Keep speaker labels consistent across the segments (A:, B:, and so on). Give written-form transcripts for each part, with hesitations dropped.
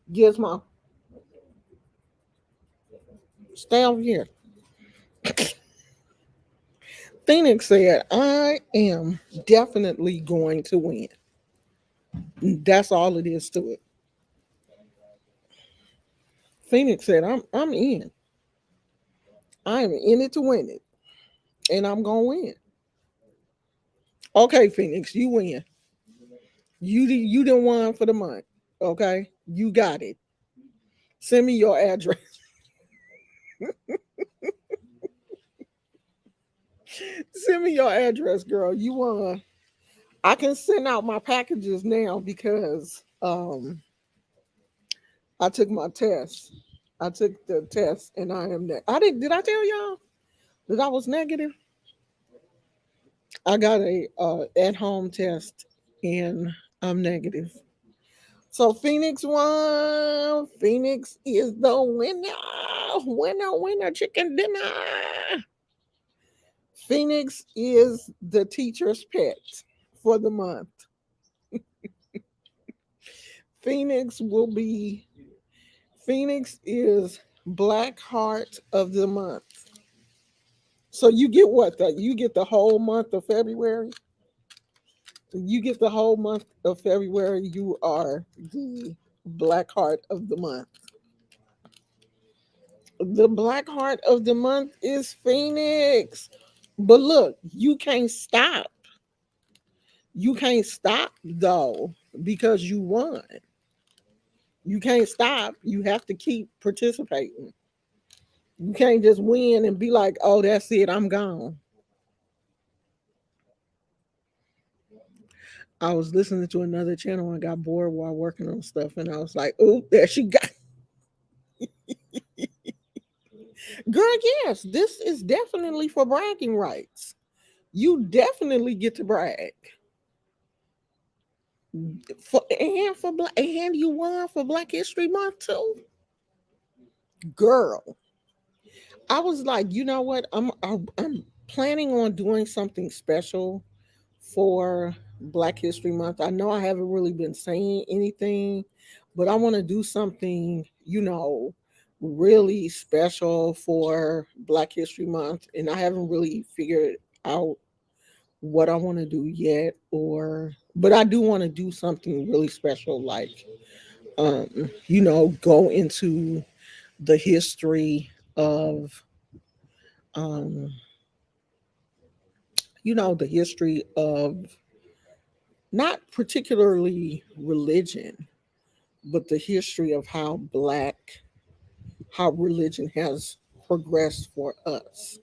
A: Yes, mom. Stay over here. Phoenix said, I am definitely going to win. That's all it is to it. Phoenix said, I'm in. I'm in it to win it. And I'm gonna win. Okay, Phoenix, you win. You didn't won for the month. Okay? You got it. Send me your address. Send me your address, girl. You won. I can send out my packages now because I took my test. I took the test and I am I did I tell y'all that I was negative? I got a at home test and I'm negative. So Phoenix won. Phoenix is the winner. Winner, winner, chicken dinner. Phoenix is the teacher's pet for the month. Phoenix will be Phoenix is Black Heart of the month. So you get what? You get the whole month of February. You get the whole month of February. You are the Black Heart of the month. The Black Heart of the month is Phoenix. But look, you can't stop. You can't stop though because you won. You can't stop. You have to keep participating. You can't just win and be like, oh, that's it, I'm gone. I was listening to another channel and got bored while working on stuff, and I was like, oh, there she got. Girl, yes, this is definitely for bragging rights. You definitely get to brag. And you won for Black History Month too. Girl, I was like, you know what? I'm planning on doing something special for Black History Month. I know I haven't really been saying anything, but I want to do something, really special for Black History Month. And I haven't really figured out what I want to do yet, but I do want to do something really special, like, go into the history of, um, the history of not particularly religion, but the history of how religion has progressed for us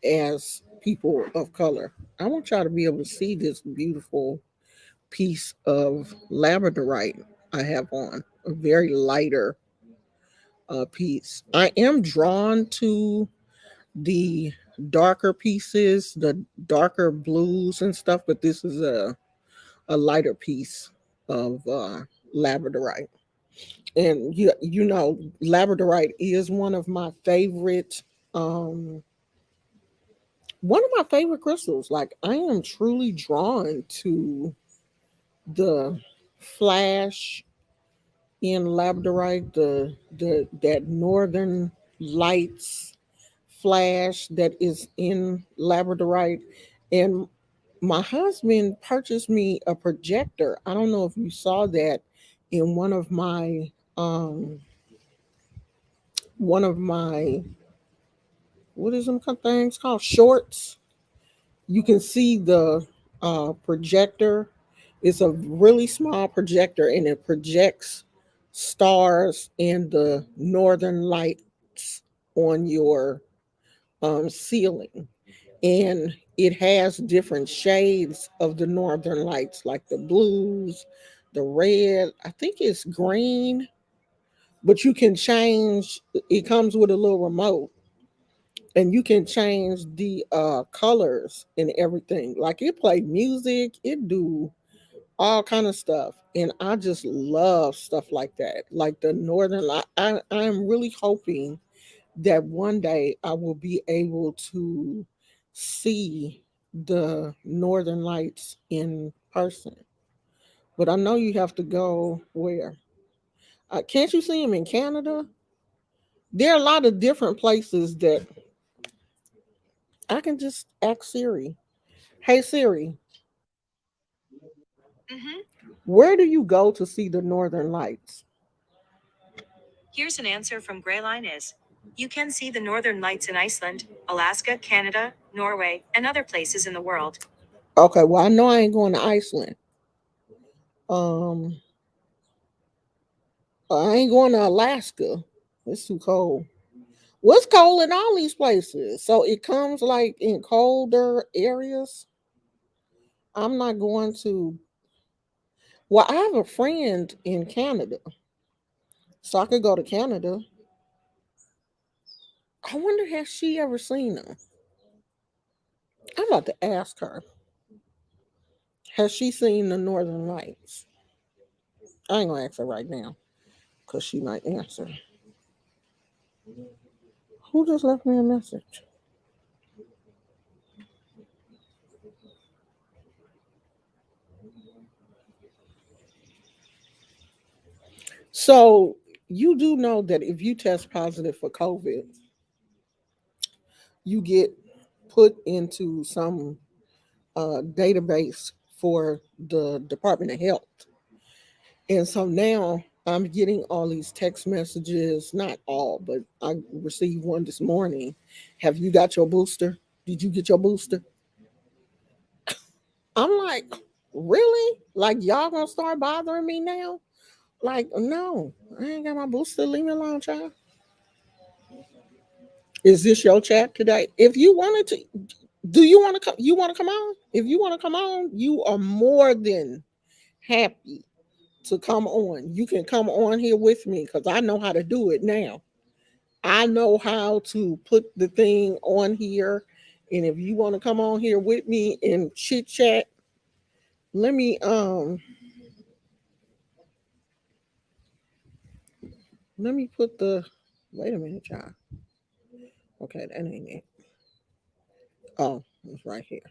A: as people of color. I want y'all to be able to see this beautiful piece of labradorite I have on, a very lighter piece. I am drawn to the darker pieces, the darker blues and stuff, but this is a lighter piece of labradorite. And labradorite is um one of my favorite crystals. Like, I am truly drawn to the flash in labradorite, the that northern lights flash that is in labradorite. And my husband purchased me a projector. I don't know if you saw that in one of my what is them things called, shorts. You can see the projector. It's a really small projector and it projects stars and the northern lights on your ceiling. And it has different shades of the northern lights, like the blues, the red, I think it's green, but you can change. It comes with a little remote and you can change the colors and everything. Like, it play music, it do all kind of stuff, and I just love stuff like that, like the northern light. I'm really hoping that one day I will be able to see the Northern Lights in person. But I know you have to go where? Can't you see them in Canada? There are a lot of different places that I can just ask Siri. Hey Siri,
B: Mm-hmm.
A: where do you go to see the Northern Lights?
B: Here's an answer from Greyline is. You can see the northern lights in Iceland, Alaska, Canada, Norway, and other places in the world.
A: Okay, well I know I ain't going to Iceland. Um, I ain't going to Alaska. It's too cold. What's cold in all these places? So it comes like in colder areas. I'm not going to. Well, I have a friend in Canada, so I could go to Canada. I wonder has she ever seen them? I'm about to ask her. Has she seen the Northern Lights? I ain't gonna ask her right now because she might answer. Who just left me a message? So you do know that if you test positive for COVID, you get put into some database for the Department of Health. And so now I'm getting all these text messages, not all, but I received one this morning. Have you got your booster? Did you get your booster? I'm like, really? Like, y'all gonna start bothering me now? Like, no, I ain't got my booster. Leave me alone, child. Is this your chat today? If you wanted to, do you want to come? You want to come on? If you want to come on, you are more than happy to come on. You can come on here with me because I know how to do it now. I know how to put the thing on here. And if you want to come on here with me and chit chat, let me put the wait a minute, child. Okay, that ain't it. Oh, it's right here.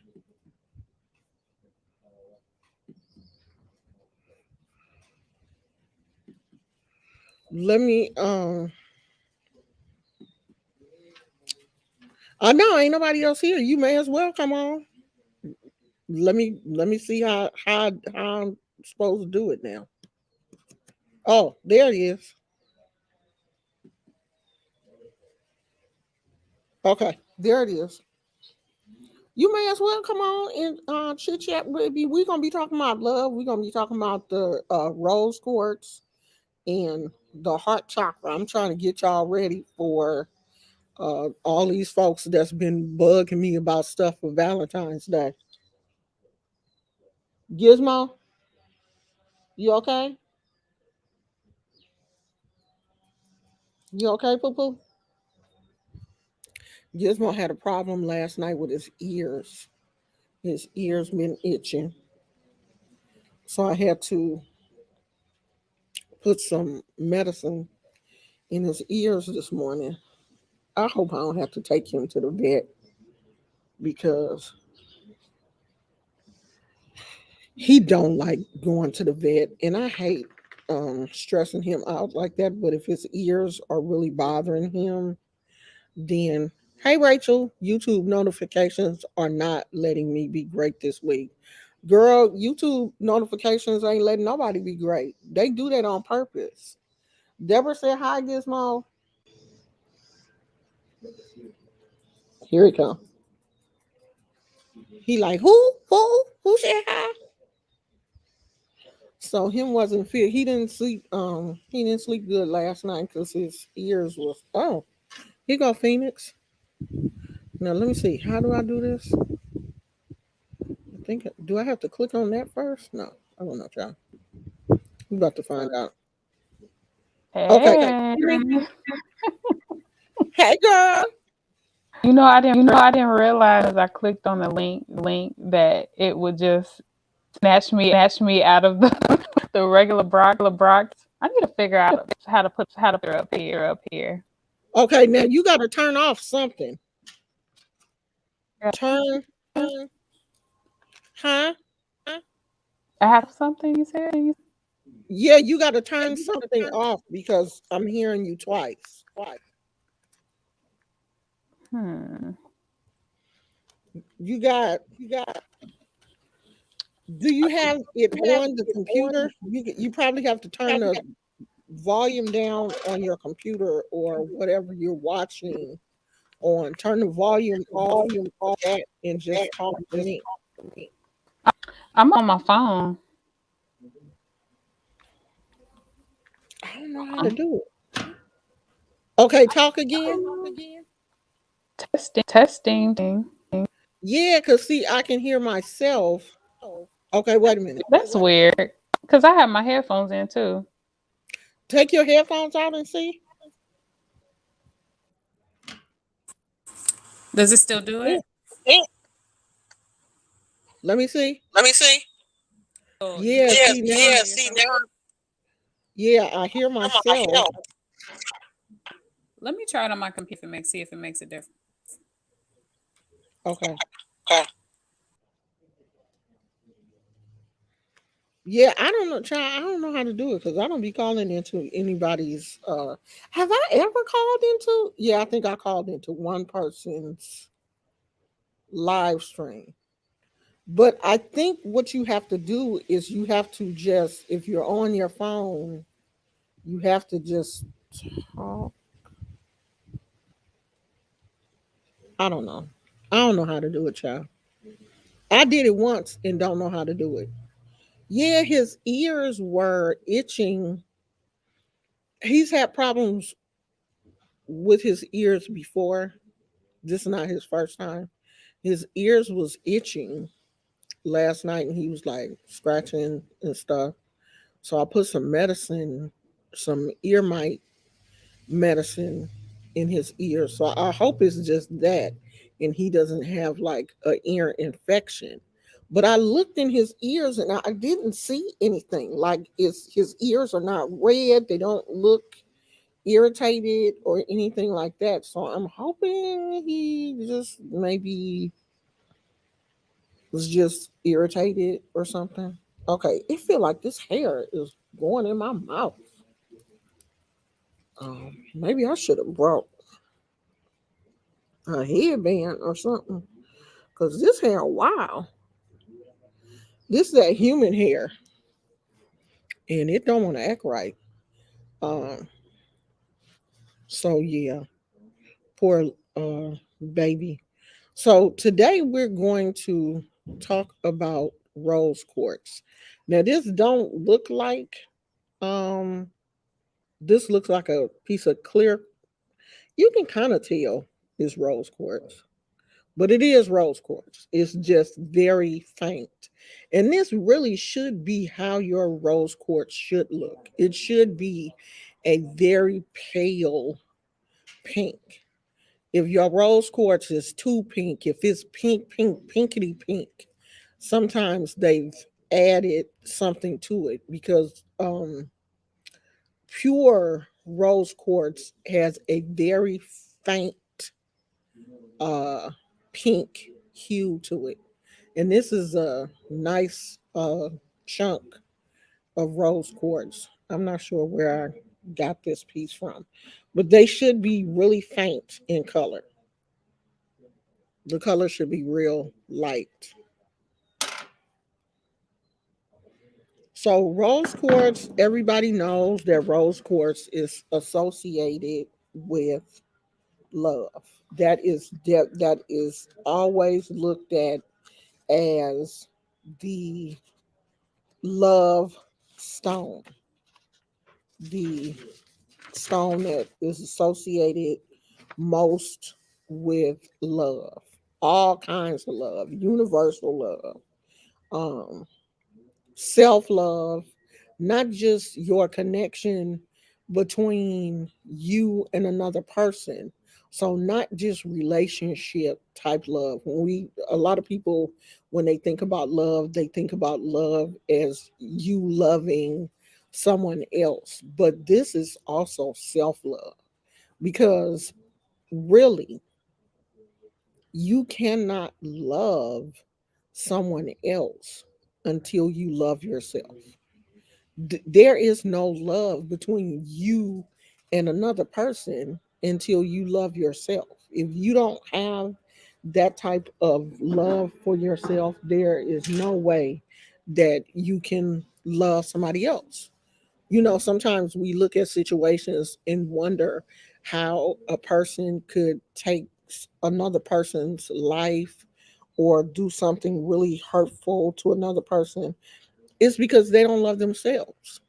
A: Let me I know ain't nobody else here. You may as well come on. Let me see how I'm supposed to do it now. Oh, there it is. Okay, there it is. You may as well come on and chit chat with me. We're gonna be talking about love. We're gonna be talking about the rose quartz and the heart chakra. I'm trying to get y'all ready for all these folks that's been bugging me about stuff for Valentine's Day. Gizmo, you okay? You okay, Poo Poo? Gizmo had a problem last night with his ears. His ears been itching, so I had to put some medicine in his ears this morning. I hope I don't have to take him to the vet because he don't like going to the vet, and I hate stressing him out like that. But if his ears are really bothering him, then hey Rachel, YouTube notifications are not letting me be great this week. Girl, YouTube notifications ain't letting nobody be great. They do that on purpose. Deborah said hi, Gizmo. Here he come. He like who said hi? So him wasn't fit. He didn't sleep good last night because his ears was here go Phoenix. Now let me see. How do I do this? I think do I have to click on that first? No, I don't know, child. We about to find out. Okay.
C: Hey,
A: Hey girl.
C: I didn't realize as I clicked on the link that it would just snatch me out of the the regular broadcast. I need to figure out how to put her up here.
A: Okay, now you gotta turn off something. Turn. Huh?
C: I have something you said.
A: Yeah, you got to turn something off because I'm hearing you twice.
C: Hmm.
A: You got. Do you have it on the computer? You probably have to turn the volume down on your computer or whatever you're watching on. Turn the volume off that and just talk to me.
C: I'm on my phone.
A: I don't know how to do it. Okay, talk again.
C: Testing.
A: Yeah, cause see, I can hear myself. Okay, wait a minute.
C: That's weird. Cause I have my headphones in too.
A: Take your headphones out and see.
B: Does it still do
A: Yeah.
B: it?
A: Let me see.
B: Oh, you
A: Yeah, see
B: you
A: now.
B: can hear yourself.
A: Yeah, I hear myself.
B: Let me try it on my computer. See if it makes a difference.
A: Okay. Yeah, I don't know, child. I don't know how to do it because I don't be calling into anybody's. Have I ever called into? Yeah, I think I called into one person's live stream. But I think what you have to do is you have to just, if you're on your phone, you have to just talk. I don't know. I don't know how to do it, child. I did it once and don't know how to do it. Yeah, his ears were itching. He's had problems with his ears before. This is not his first time. His ears was itching last night and he was like scratching and stuff. So I put some medicine, some ear mite medicine in his ear. So I hope it's just that and he doesn't have like an ear infection. But I looked in his ears and I didn't see anything. Like his ears are not red. They don't look irritated or anything like that. So I'm hoping he just maybe was just irritated or something. Okay, it feel like this hair is going in my mouth. Maybe I should have brought a headband or something. Cause this hair, wow, this is that human hair, and it don't want to act right. Um, so yeah, poor baby. So today we're going to talk about rose quartz. Now this don't look like um this looks like a piece of clear. You can kind of tell it's rose quartz, but it is rose quartz. It's just very faint. And this really should be how your rose quartz should look. It should be a very pale pink. If your rose quartz is too pink, if it's pinkety pink, sometimes they've added something to it because pure rose quartz has a very faint uh pink hue to it. And this is a nice chunk of rose quartz. I'm not sure where I got this piece from, but they should be really faint in color. The color should be real light. So rose quartz, everybody knows that rose quartz is associated with love. That is always looked at as the love stone, the stone that is associated most with love, all kinds of love, universal love, um, self love, not just your connection between you and another person. So not just relationship type love. When we a lot of people when they think about love, they think about love as you loving someone else. But this is also self-love because really you cannot love someone else until you love yourself. There is no love between you and another person until you love yourself. If you don't have that type of love for yourself, there is no way that you can love somebody else. Sometimes we look at situations and wonder how a person could take another person's life or do something really hurtful to another person. It's because they don't love themselves.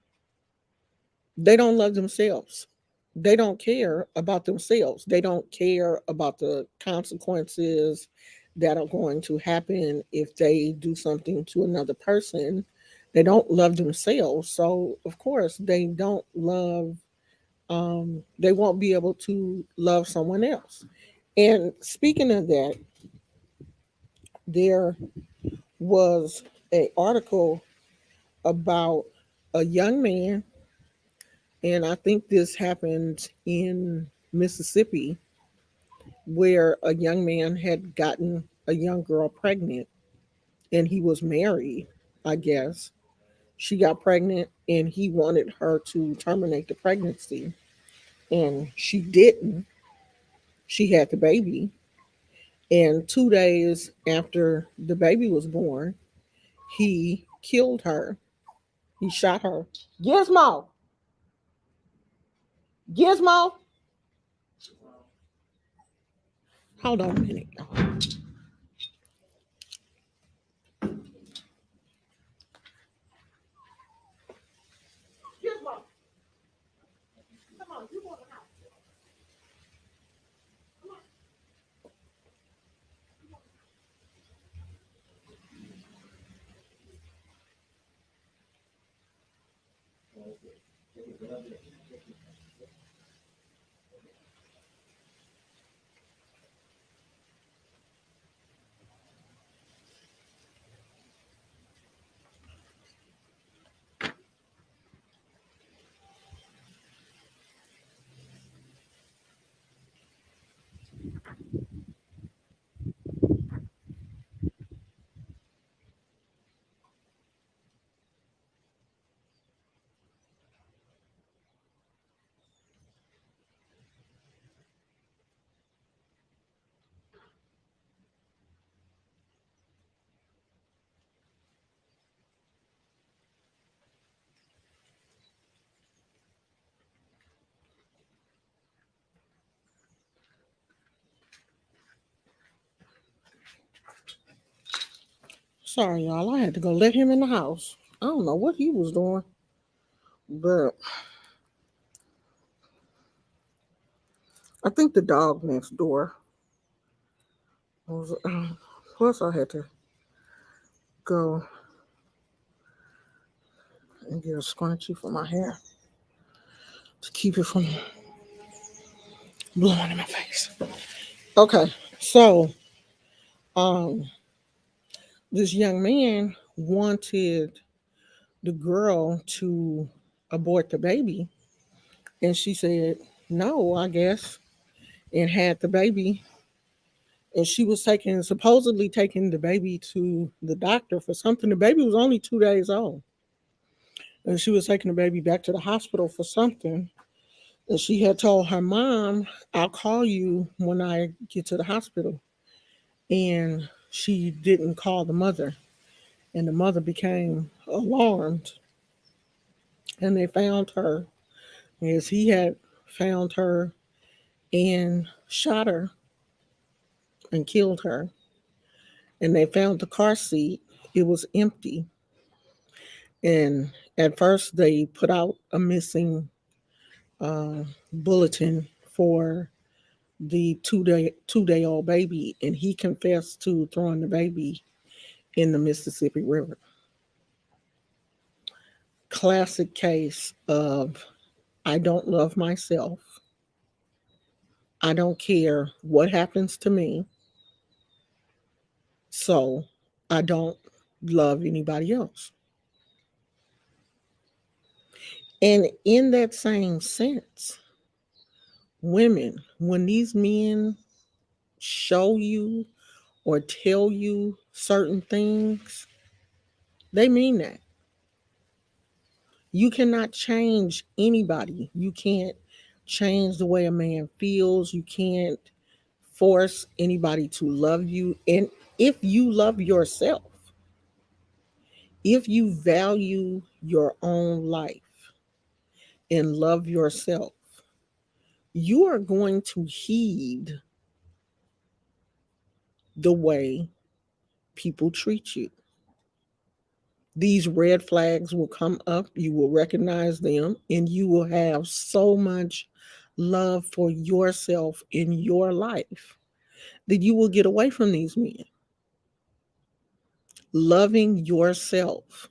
A: They don't love themselves. They don't care about themselves. They don't care about the consequences that are going to happen if they do something to another person. They don't love themselves. So, of course, they don't love, they won't be able to love someone else. And speaking of that, there was an article about a young man, and I think this happened in Mississippi, where a young man had gotten a young girl pregnant and he was married, I guess. She got pregnant and he wanted her to terminate the pregnancy, and she didn't. She had the baby, and 2 days after the baby was born, he killed her. He shot her. Gizmo! Gizmo! Hold on a minute, y'all. Gizmo! Come on, you want the house. Sorry, y'all. I had to go let him in the house. I don't know what he was doing, but I think the dog next door was. Plus, I had to go and get a scrunchie for my hair to keep it from blowing in my face. Okay, so um, this young man wanted the girl to abort the baby, and she said no, I guess, and had the baby. And she was supposedly taking the baby to the doctor for something. The baby was only 2 days old, and she was taking the baby back to the hospital for something. And she had told her mom, "I'll call you when I get to the hospital." And she didn't call the mother, and the mother became alarmed, and they found her. Yes, he had found her and shot her and killed her. And they found the car seat. It was empty. And at first, they put out a missing bulletin for the two day old baby, and he confessed to throwing the baby in the Mississippi River. Classic case of I don't love myself. I don't care what happens to me, so I don't love anybody else. And in that same sense, women, when these men show you or tell you certain things, they mean that. You cannot change anybody. You can't change the way a man feels. You can't force anybody to love you. And if you love yourself, if you value your own life and love yourself, you are going to heed the way people treat you. These red flags will come up, you will recognize them, and you will have so much love for yourself in your life that you will get away from these men. Loving yourself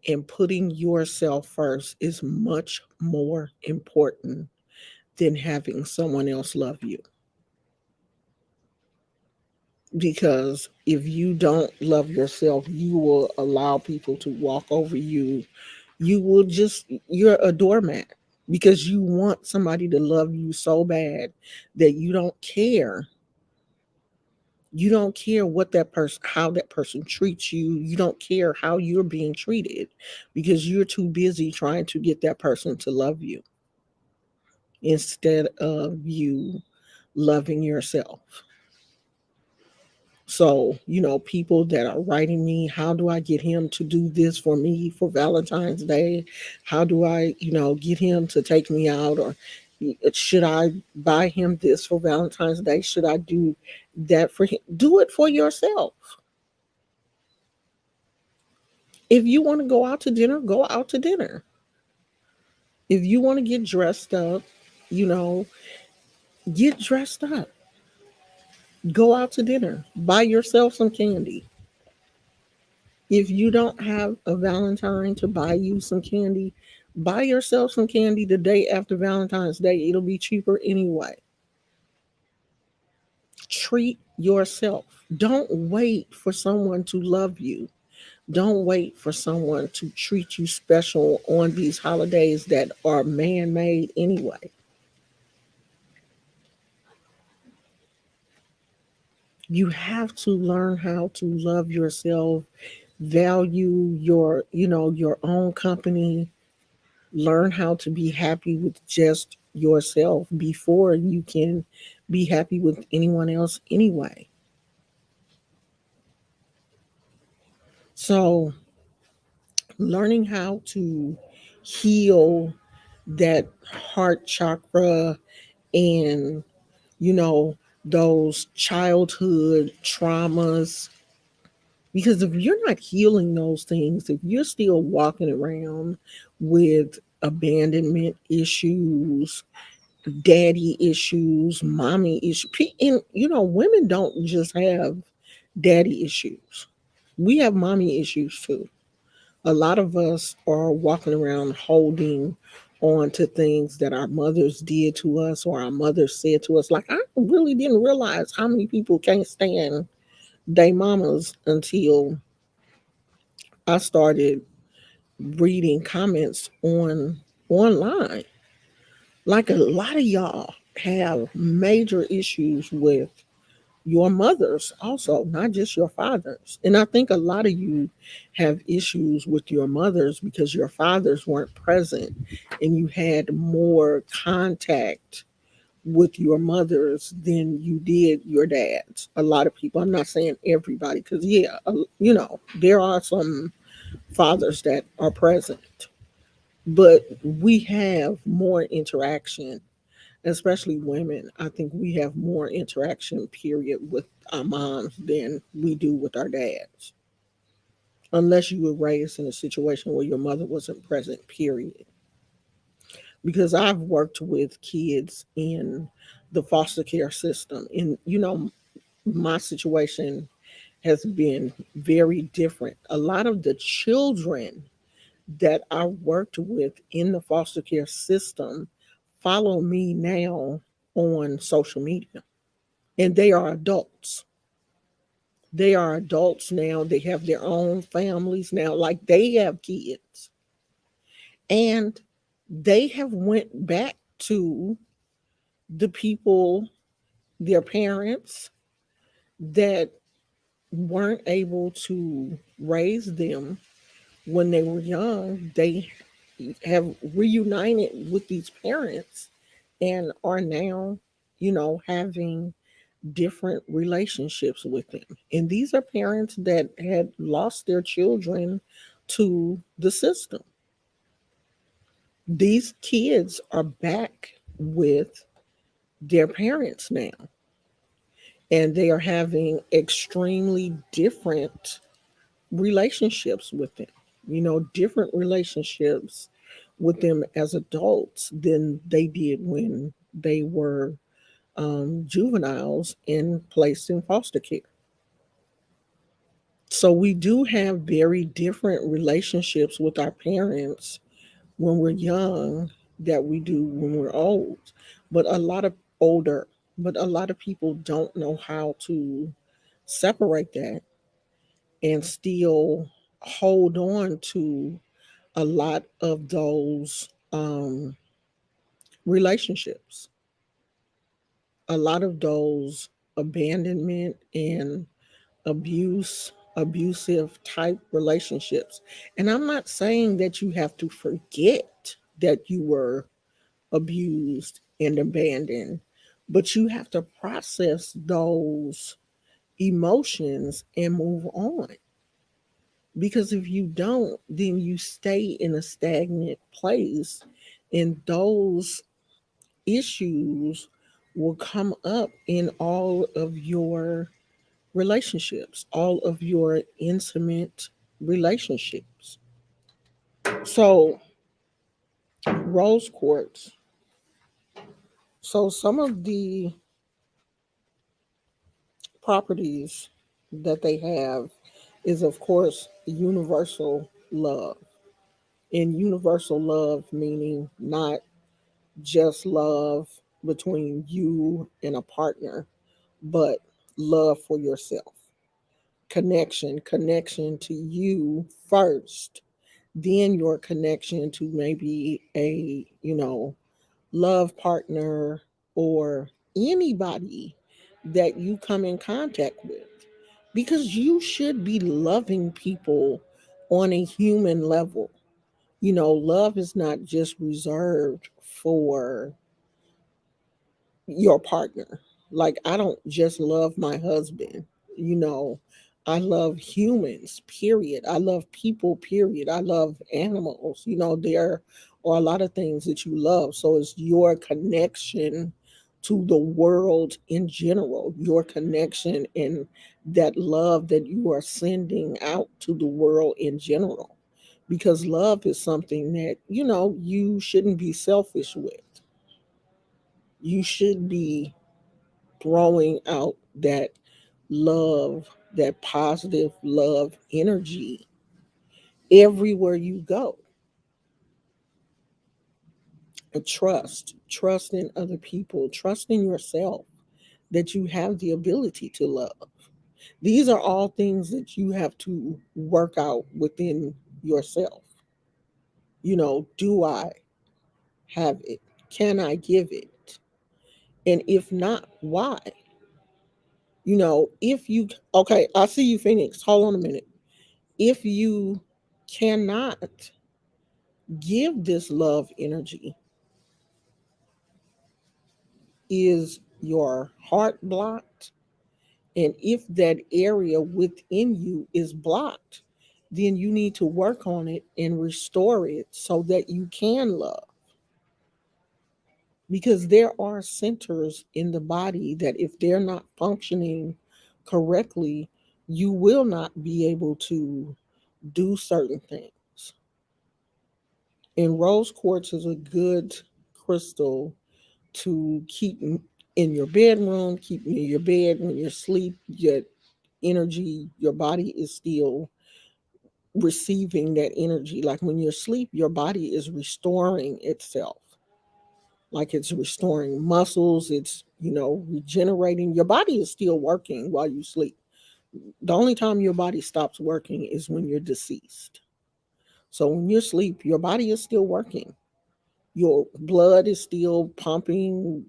A: and putting yourself first is much more important than having someone else love you. Because if you don't love yourself, you will allow people to walk over you. You will just, you're a doormat because you want somebody to love you so bad that you don't care. You don't care what that person, how that person treats you. You don't care how you're being treated because you're too busy trying to get that person to love you instead of you loving yourself. So, people that are writing me, how do I get him to do this for me for Valentine's Day? How do I, get him to take me out? Or should I buy him this for Valentine's Day? Should I do that for him? Do it for yourself. If you want to go out to dinner, go out to dinner. If you want to get dressed up, you know, get dressed up. Go out to dinner. Buy yourself some candy. If you don't have a Valentine to buy you some candy, buy yourself some candy the day after Valentine's Day. It'll be cheaper anyway. Treat yourself. Don't wait for someone to love you. Don't wait for someone to treat you special on these holidays that are man made anyway. You have to learn how to love yourself, value your own company, learn how to be happy with just yourself before you can be happy with anyone else anyway. So, learning how to heal that heart chakra and, you know, those childhood traumas. Because if you're not healing those things, if you're still walking around with abandonment issues, daddy issues, mommy issues. And women don't just have daddy issues. We have mommy issues too. A lot of us are walking around holding on to things that our mothers did to us or our mothers said to us. Like, I really didn't realize how many people can't stand their mamas until I started reading comments online. Like, a lot of y'all have major issues with your mothers also, not just your fathers. And I think a lot of you have issues with your mothers because your fathers weren't present and you had more contact with your mothers than you did your dads. A lot of people, I'm not saying everybody, because yeah, there are some fathers that are present, but we have more interaction, especially women. I think we have more interaction, period, with our moms than we do with our dads. Unless you were raised in a situation where your mother wasn't present, period. Because I've worked with kids in the foster care system, and my situation has been very different. A lot of the children that I worked with in the foster care system follow me now on social media. And they are adults. They are adults now. They have their own families now. Like, they have kids. And they have went back to the people, their parents that weren't able to raise them when they were young, they have reunited with these parents and are now, having different relationships with them. And these are parents that had lost their children to the system. These kids are back with their parents now, and they are having extremely different relationships with them, different relationships with them as adults than they did when they were juveniles and placed in foster care. So we do have very different relationships with our parents when we're young that we do when we're old. But a lot of older, but a lot of people don't know how to separate that and still hold on to a lot of those relationships, a lot of those abandonment and abusive type relationships. And I'm not saying that you have to forget that you were abused and abandoned, but you have to process those emotions and move on. Because if you don't, then you stay in a stagnant place, and those issues will come up in all of your relationships, all of your intimate relationships. So, rose quartz. So, some of the properties that they have is, of course, universal love. And universal love meaning not just love between you and a partner, but love for yourself. Connection to you first, then your connection to maybe a, love partner or anybody that you come in contact with. Because you should be loving people on a human level. Love is not just reserved for your partner. Like, I don't just love my husband, you know, I love humans, period. I love people, period. I love animals. There are a lot of things that you love. So it's your connection to the world in general, your connection and that love that you are sending out to the world in general. Because love is something that, you shouldn't be selfish with. You should be throwing out that love, that positive love energy everywhere you go. And trust in other people, trust in yourself that you have the ability to love. These are all things that you have to work out within yourself. Do I have it? Can I give it? And if not, why? If you, okay, I see you, Phoenix. Hold on a minute. If you cannot give this love energy, is your heart blocked? And if that area within you is blocked, then you need to work on it and restore it so that you can love. Because there are centers in the body that, if they're not functioning correctly, you will not be able to do certain things. And rose quartz is a good crystal to keep in your bedroom, keep near your bed when you're asleep. Your energy, your body is still receiving that energy. Like when you're asleep, your body is restoring itself. Like it's restoring muscles, it's, regenerating. Your body is still working while you sleep. The only time your body stops working is when you're deceased. So when you're asleep, your body is still working. Your blood is still pumping,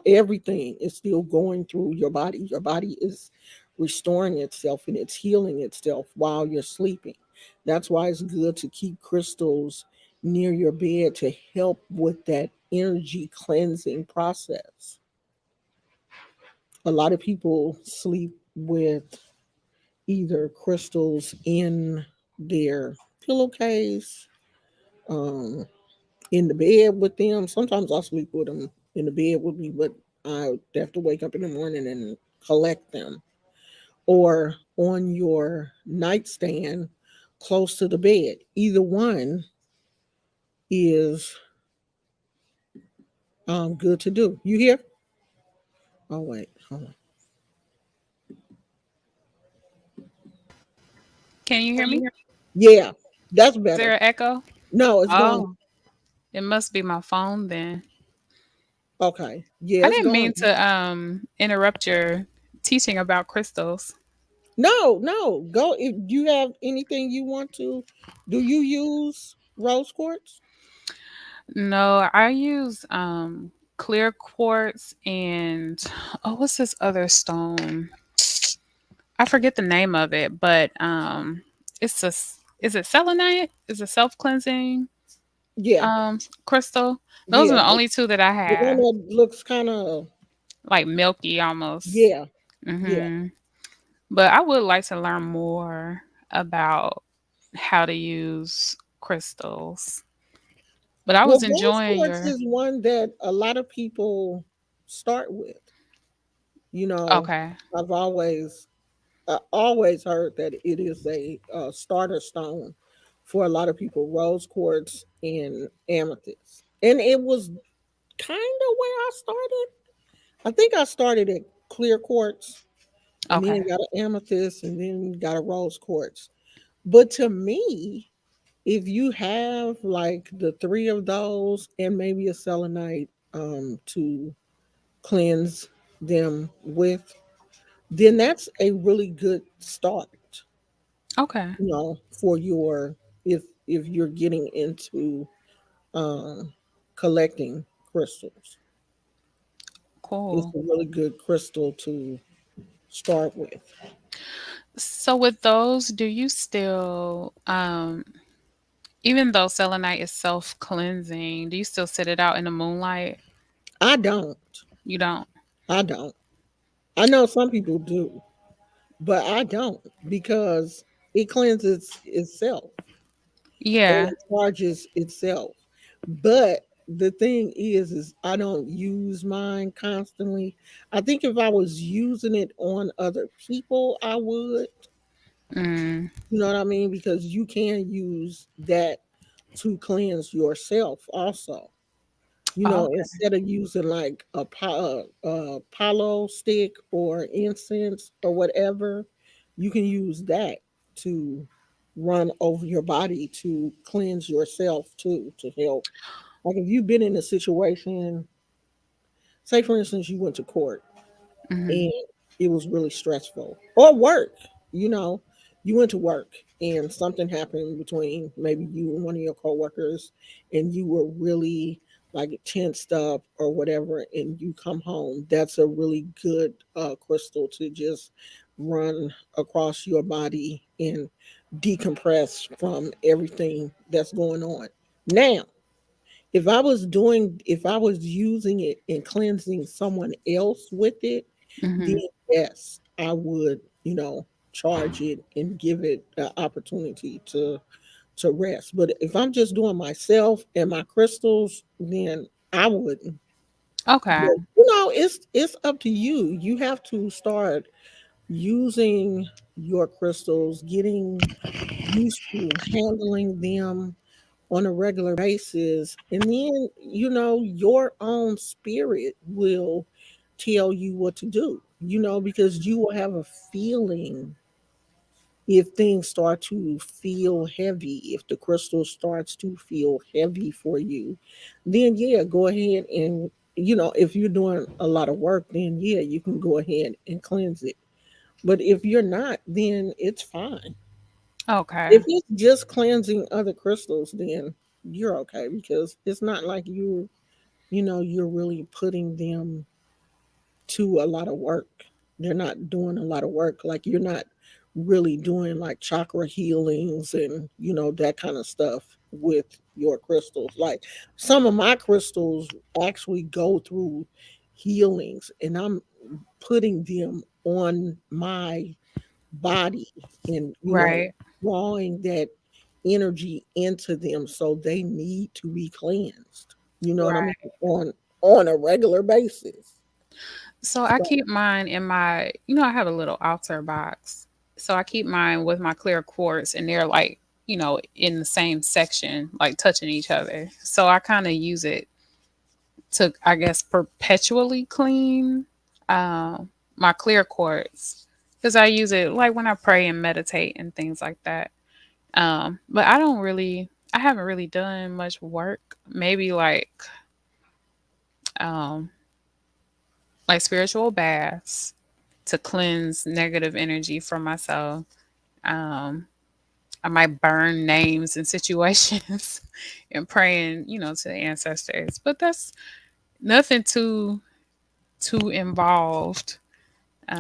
A: everything is still going through your body. Your body is restoring itself and it's healing itself while you're sleeping. That's why it's good to keep crystals near your bed to help with that energy cleansing process. A lot of people sleep with either crystals in their pillowcase, um, in the bed with them. Sometimes I sleep with them in the bed with me, but I have to wake up in the morning and collect them. Or on your nightstand close to the bed. Either one is good to do. You hear? Oh, wait. Hold on.
C: Can you hear me?
A: Yeah, that's
C: Is there
A: better.
C: an echo?
A: No, it's gone.
C: Oh, it must be my phone then.
A: Okay. Yeah,
C: I
A: it's
C: didn't
A: gone.
C: mean to interrupt your teaching about crystals.
A: No, no. Go if you have anything you want to. Do you use rose quartz?
C: No, I use clear quartz and oh, what's this other stone? I forget the name of it, but it's is it selenite? Is a self cleansing
A: Yeah,
C: crystal? Those are
A: yeah.
C: the only two that I
A: The one
C: have.
A: that looks kind of,
C: Like milky almost.
A: yeah, yeah.
C: Hmm. But I would like to learn more about how to use crystals. But I
A: Well,
C: was
A: rose
C: enjoying
A: quartz
C: your
A: is one that a lot of people start with. You know,
C: okay.
A: I've always heard that it is a starter stone for a lot of people. Rose quartz and amethyst, and it was kind of where I started. I think I started at clear quartz, and then
C: Okay.
A: got an amethyst, and then got a rose quartz. But to me, if you have like the three of those and maybe a selenite to cleanse them with, then that's a really good start,
C: Okay.
A: for your, if you're getting into um collecting crystals. It's
C: Cool.
A: a really good crystal to start with.
C: So with those, do you still even though selenite is self-cleansing, do you still sit it out in the moonlight?
A: I don't.
C: You don't?
A: I don't. I know some people do, but I don't because it cleanses itself and
C: Yeah.
A: it charges itself. But the thing is I don't use mine constantly. I think if I was using it on other people, I would.
C: Mm.
A: You know what I mean? Because you can use that to cleanse yourself also.
C: Okay.
A: Instead of using like a palo stick or incense or whatever, you can use that to run over your body to cleanse yourself too, to help. Like if you've been in a situation, say for instance, you went to court
C: Hmm.
A: and it was really stressful, or work, you know, you went to work and something happened between maybe you and one of your coworkers and you were really like tensed up or whatever, and you come home, that's a really good crystal to just run across your body and decompress from everything that's going on. Now, if I was using it and cleansing someone else with it, then
C: Hmm.
A: yes, I would, charge it and give it the opportunity to rest. But if I'm just doing myself and my crystals, then I wouldn't.
C: Okay.
A: But, it's up to you. You have to start using your crystals, getting used to handling them on a regular basis. And then, your own spirit will tell you what to do, because you will have a feeling if things start to feel heavy, if the crystal starts to feel heavy for you, then yeah, go ahead and, if you're doing a lot of work, then yeah, you can go ahead and cleanse it. But if you're not, then it's fine.
C: Okay.
A: If it's just cleansing other crystals, then you're okay because it's not like you're really putting them to a lot of work. They're not doing a lot of work. Like you're not really doing like chakra healings and that kind of stuff with your crystals. Like some of my crystals actually go through healings, and I'm putting them on my body and
C: Right.
A: drawing that energy into them, so they need to be cleansed. You know what I mean?
C: Right.
A: On a regular basis.
C: So I
A: So,
C: keep mine in my, I have a little altar box. So I keep mine with my clear quartz, and they're like, in the same section, like touching each other. So I kind of use it to, I guess, perpetually clean my clear quartz, because I use it like when I pray and meditate and things like that. But I haven't really done much work. Maybe um, like spiritual baths to cleanse negative energy from myself. Um, I might burn names and situations and praying, to the ancestors. But that's nothing too involved.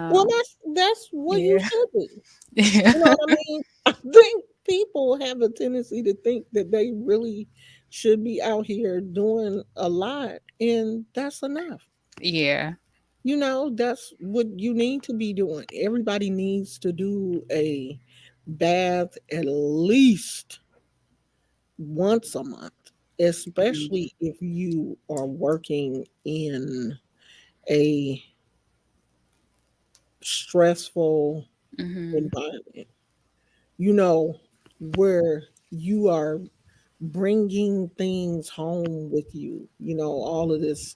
A: well,
C: Um,
A: that's what you
C: yeah,
A: should be.
C: yeah,
A: You know what I mean? I think people have a tendency to think that they really should be out here doing a lot, and that's enough.
C: yeah.
A: That's what you need to be doing. Everybody needs to do a bath at least once a month, especially if you are working in a stressful
C: Mm-hmm.
A: environment, where you are bringing things home with you, all of this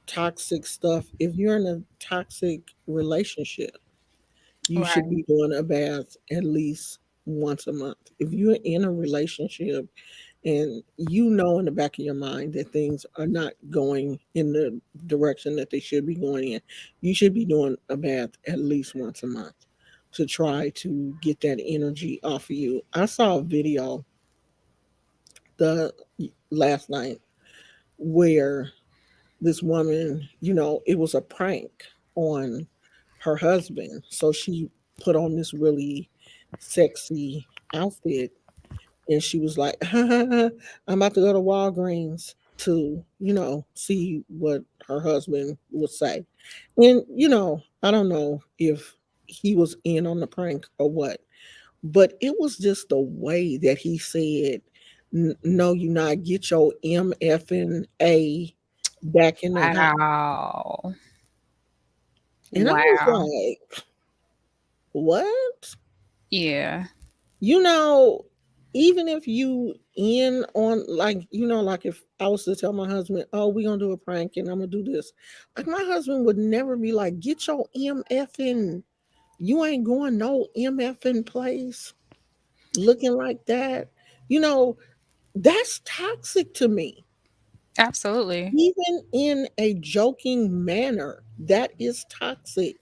A: toxic stuff. If you're in a toxic relationship, you should
C: Right,
A: be doing a bath at least once a month. If you're in a relationship and in the back of your mind that things are not going in the direction that they should be going in, you should be doing a bath at least once a month to try to get that energy off of you. I saw a video the last night where this woman, it was a prank on her husband. So she put on this really sexy outfit, and she was like, I'm about to go to Walgreens to, see what her husband would say. And, I don't know if he was in on the prank or what, but it was just the way that he said, No, you not, get your MFN A back in that house.
C: wow,
A: And I was
C: wow.
A: like, what?
C: Yeah,
A: You know, even if you in on, like, like if I was to tell my husband, oh, we gonna do a prank and I'm gonna do this, like my husband would never be like, get your MFing, you ain't going no MFing place looking like that. You know, that's toxic to me.
C: absolutely.
A: Even in a joking manner, that is toxic.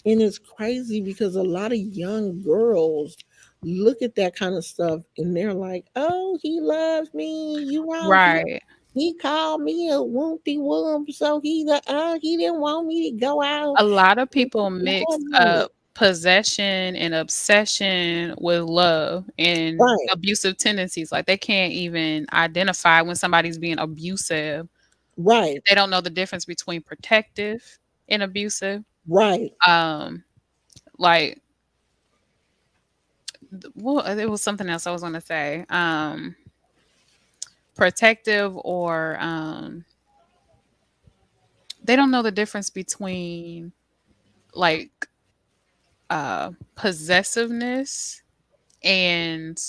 A: And it's crazy because a lot of young girls look at that kind of stuff and they're like, oh, he loves me.
C: Right.
A: He called me a wompy wump, so he didn't want me to go out.
C: A lot of
A: And
C: people
A: he
C: mix
A: loved me.
C: up possession and obsession with love and
A: Right,
C: abusive tendencies. Like they can't even identify when somebody's being abusive.
A: right,
C: They don't know the difference between protective and abusive.
A: right,
C: Um, like, well, it was something else I was going to say. Protective or they don't know the difference between like possessiveness and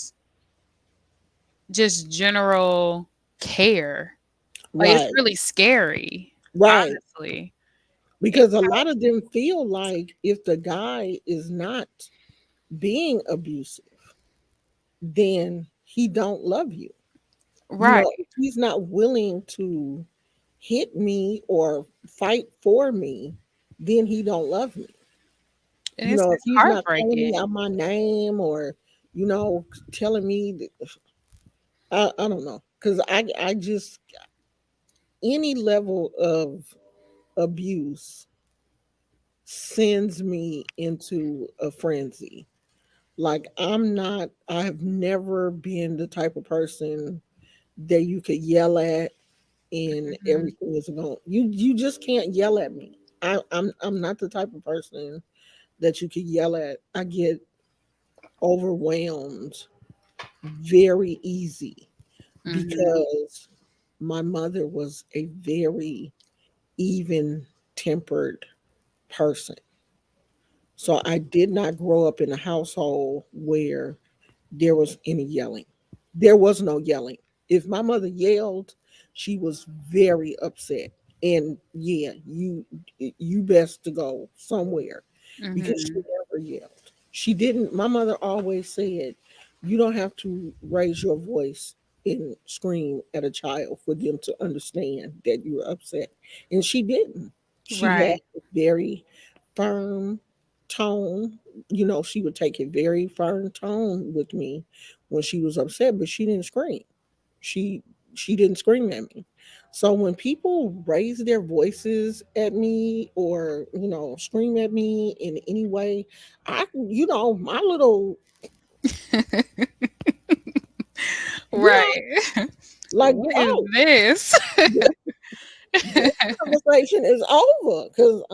C: just general care. Like, it's
A: right,
C: really scary,
A: right.
C: honestly. It
A: Because a lot of them feel like if the guy is not being abusive, then he don't love you.
C: right,
A: If he's not willing to hit me or fight for me, then he don't love me.
C: and it's
A: If
C: it's
A: he's not calling me
C: heartbreaking.
A: out my name or, telling me that, I don't know. Because I just, any level of abuse sends me into a frenzy. Like I have never been the type of person that you could yell at and
C: Mhm.
A: everything is going. You just can't yell at me. I'm not the type of person that you could yell at. I get overwhelmed very easy
C: Mhm.
A: because my mother was a very even tempered person. So I did not grow up in a household where there was any yelling. There was no yelling. If my mother yelled, she was very upset. And yeah, you best to go somewhere because she
C: Mhm.
A: never yelled. She didn't. My mother always said, "You don't have to raise your voice and scream at a child for them to understand that you're upset." And she didn't. She had
C: Right.
A: a very firm tone. She would take a very firm tone with me when she was upset, but she didn't scream. She she didn't scream at me. So when people raise their voices at me or scream at me in any way, my little you know
C: Right.
A: like,
C: What is
A: oh,
C: this?
A: this, this conversation is over because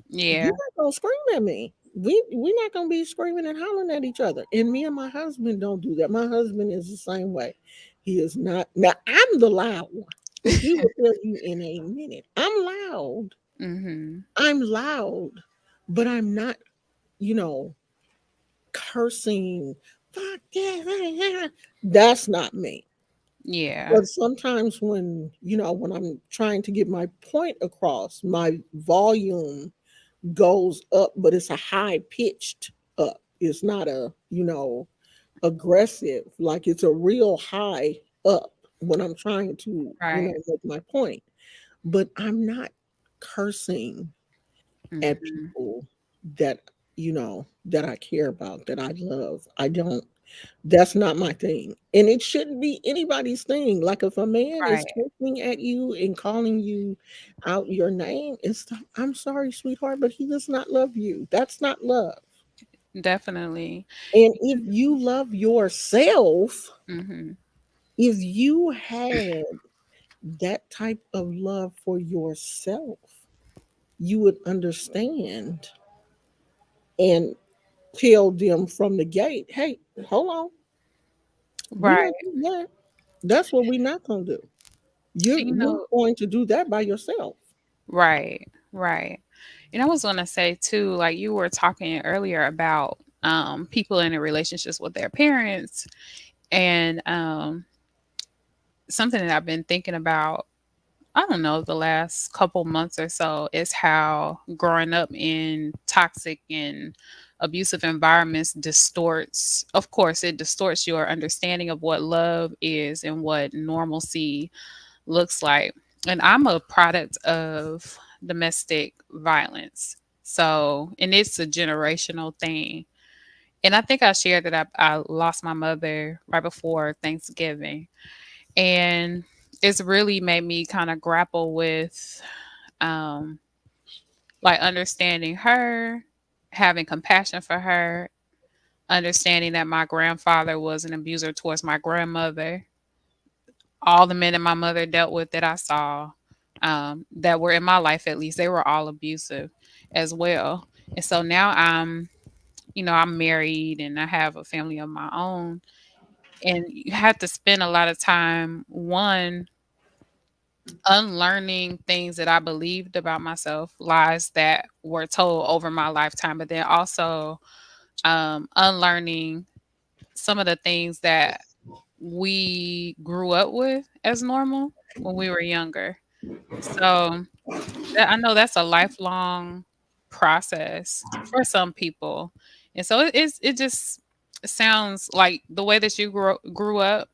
C: Yeah.
A: you're not gonna scream at me. We're not gonna be screaming and hollering at each other. And me and my husband don't do that. My husband is the same way. He is not. Now I'm the loud one, and he will tell you in a minute. I'm loud.
C: Mhm.
A: I'm loud, but I'm not. You know, cursing. Fuck yeah. That's not me.
C: Yeah.
A: But sometimes when I'm trying to get my point across, my volume goes up, but it's a high pitched up. It's not aggressive. Like it's a real high up when I'm trying to,
C: Right.
A: make my point. But I'm not cursing at
C: Mhm.
A: people that I care about, that I love. I don't. That's not my thing. And it shouldn't be anybody's thing. Like if a man is
C: Right.
A: cursing at you and calling you out your name and stuff, I'm sorry, sweetheart, but he does not love you. That's not love.
C: Definitely.
A: And if you love yourself,
C: Mhm.
A: if you had that type of love for yourself, you would understand and tell them from the gate, hey, hold on, we're not
C: Right.
A: doing that. That's what we're not gonna do.
C: And
A: You're going to do that by yourself.
C: right. Right. And I was gonna say too, like you were talking earlier about people in their relationships with their parents and something that I've been thinking about, I don't know, the last couple months or so is how growing up in toxic and abusive environments distorts, of course, it distorts your understanding of what love is and what normalcy looks like. And I'm a product of domestic violence. So, and it's a generational thing. And I think I shared that I lost my mother right before Thanksgiving. And it's really made me kind of grapple with um like understanding her, having compassion for her, understanding that my grandfather was an abuser towards my grandmother. All the men that my mother dealt with that I saw, that were in my life at least, they were all abusive as well. And so now I'm married and I have a family of my own. And you have to spend a lot of time, one, unlearning things that I believed about myself, lies that were told over my lifetime, but then also unlearning some of the things that we grew up with as normal when we were younger. So I know that's a lifelong process for some people, and so it just sounds like the way that you grew up.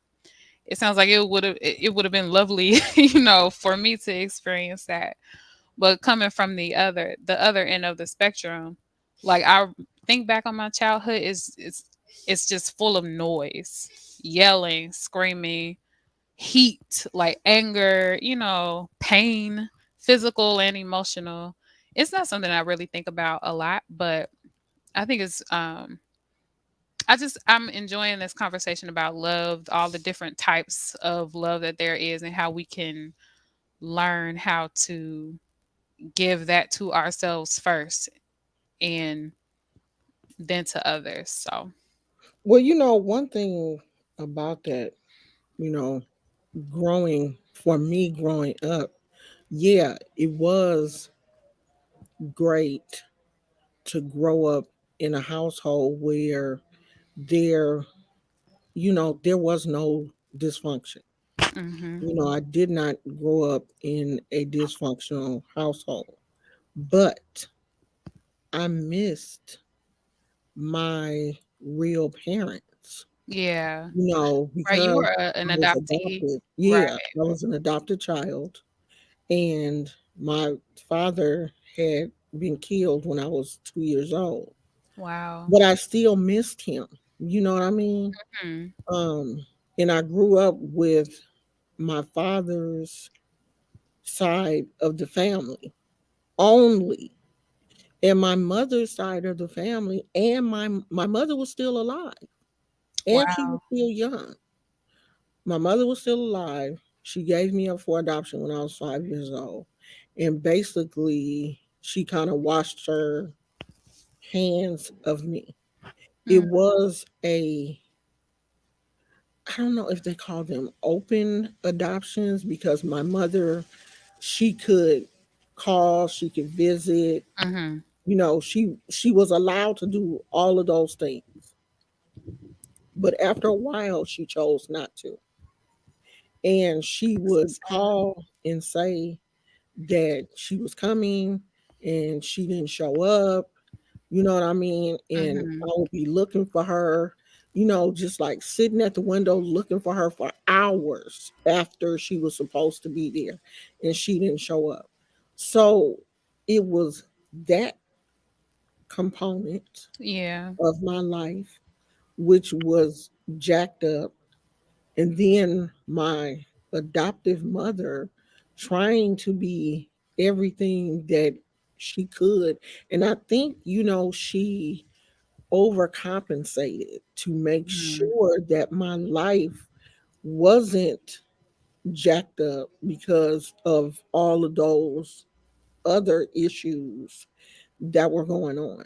C: It sounds like it would have been lovely, for me to experience that. But coming from the other end of the spectrum, like I think back on my childhood is it's just full of noise, yelling, screaming, heat, like anger, pain, physical and emotional. It's not something I really think about a lot, but I think it's I'm enjoying this conversation about love, all the different types of love that there is and how we can learn how to give that to ourselves first and then to others. So,
A: Well, one thing about that, you know, for me growing up, yeah, it was great to grow up in a household where there, there was no dysfunction.
C: mhm.
A: I did not grow up in a dysfunctional household, but I missed my real parents,
C: Yeah. Right, you
A: because
C: were
A: I
C: an
A: was
C: adoptee.
A: adopted.
C: Right.
A: Yeah, I was an adopted child, and my father had been killed when I was 2 years old.
C: Wow.
A: But I still missed him. You know what I mean?
C: Mhm.
A: Um, and I grew up with my father's side of the family only. And my mother's side of the family, and my mother was still alive, and she was
C: Wow.
A: still young. My mother was still alive. She gave me up for adoption when I was 5 years old. And basically, she kind of washed her hands of me. It
C: Mm,
A: was I don't know if they call them open adoptions, because my mother, she could call, she could visit,
C: mhm.
A: she was allowed to do all of those things. But after a while, she chose not to. And she
C: That's so
A: would
C: sad.
A: call and say that she was coming and she didn't show up. You know what I mean? And
C: Mhm.
A: I would be looking for her, just like sitting at the window looking for her for hours after she was supposed to be there and she didn't show up. So it was that component
C: Yeah.
A: of my life which was jacked up. And then my adoptive mother trying to be everything that she could. And I think, she overcompensated to make
C: Mhm.
A: sure that my life wasn't jacked up because of all of those other issues that were going on.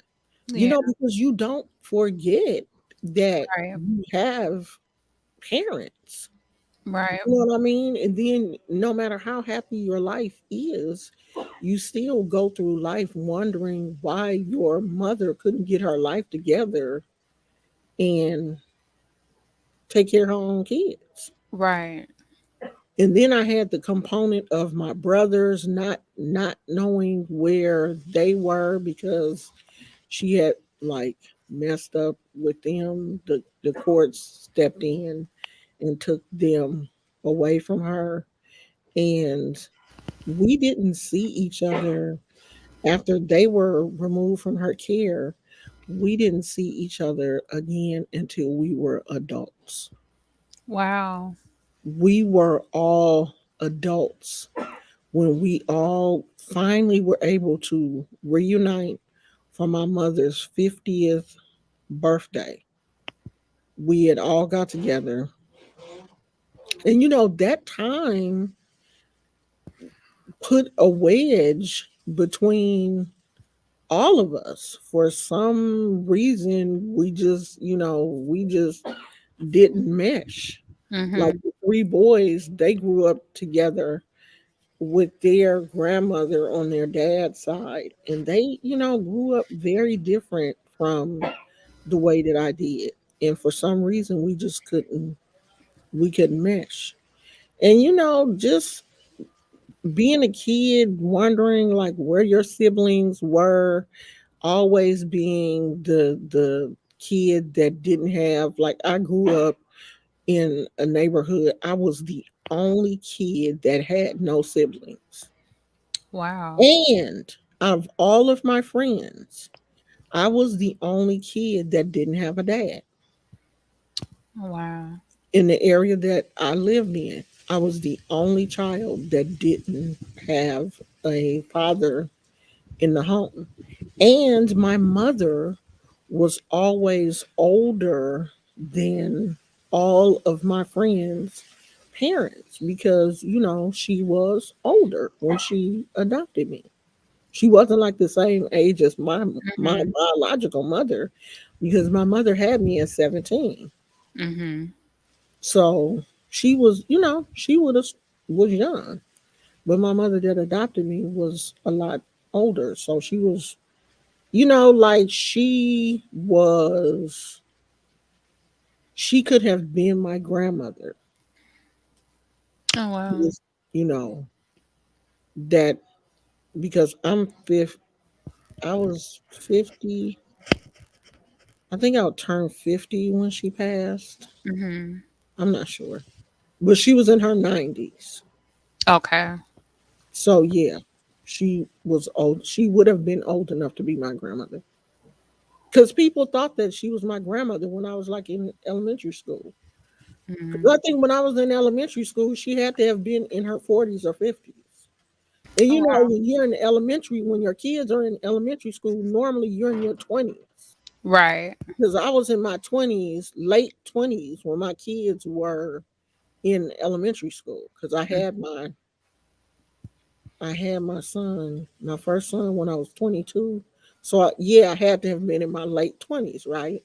C: Yeah.
A: Because you don't forget that
C: Right.
A: you have parents.
C: Right.
A: You know what I mean? And then no matter how happy your life is, you still go through life wondering why your mother couldn't get her life together and take care of her own kids.
C: Right.
A: And then I had the component of my brothers not knowing where they were because she had like messed up with them. The courts stepped in and took them away from her. And we didn't see each other after they were removed from her care. We didn't see each other again until we were adults.
C: Wow.
A: We were all adults when we all finally were able to reunite for my mother's 50th birthday. We had all got together. And that time put a wedge between all of us. For some reason, we just didn't mesh. Like
C: Mhm.
A: the three boys, they grew up together with their grandmother on their dad's side, and they, grew up very different from the way that I did. And for some reason, we couldn't mesh. And just being a kid, wondering like where your siblings were, always being the kid that didn't have, like, I grew up in a neighborhood, I was the only kid that had no siblings.
C: Wow.
A: And out of all of my friends, I was the only kid that didn't have a dad
C: Wow.
A: in the area that I lived in. I was the only child that didn't have a father in the home. And my mother was always older than all of my friends' parents because, she was older when she adopted me. She wasn't like the same age as my
C: Mhm.
A: biological mother because my mother had me at 17.
C: Mhm.
A: So she was, she would have was young. But my mother that adopted me was a lot older. So she was, like she could have been my grandmother.
C: Oh wow.
A: Because, You know, that because I was 50. I think I'll turn 50 when she passed.
C: Mhm.
A: I'm not sure. But she was in her 90s.
C: Okay.
A: So yeah, she was old. She would have been old enough to be my grandmother. Because people thought that she was my grandmother when I was like in elementary school. 'Cause
C: Mhm.
A: I think when I was in elementary school, she had to have been in her 40s or 50s. And
C: Oh wow.
A: when you're in elementary, when your kids are in elementary school, normally you're in your 20s.
C: Right.
A: Because I was in my 20s, late 20s, when my kids were in elementary school. Because I had my son, my first son, when I was 22. So yeah, I had to have been in my late 20s, right?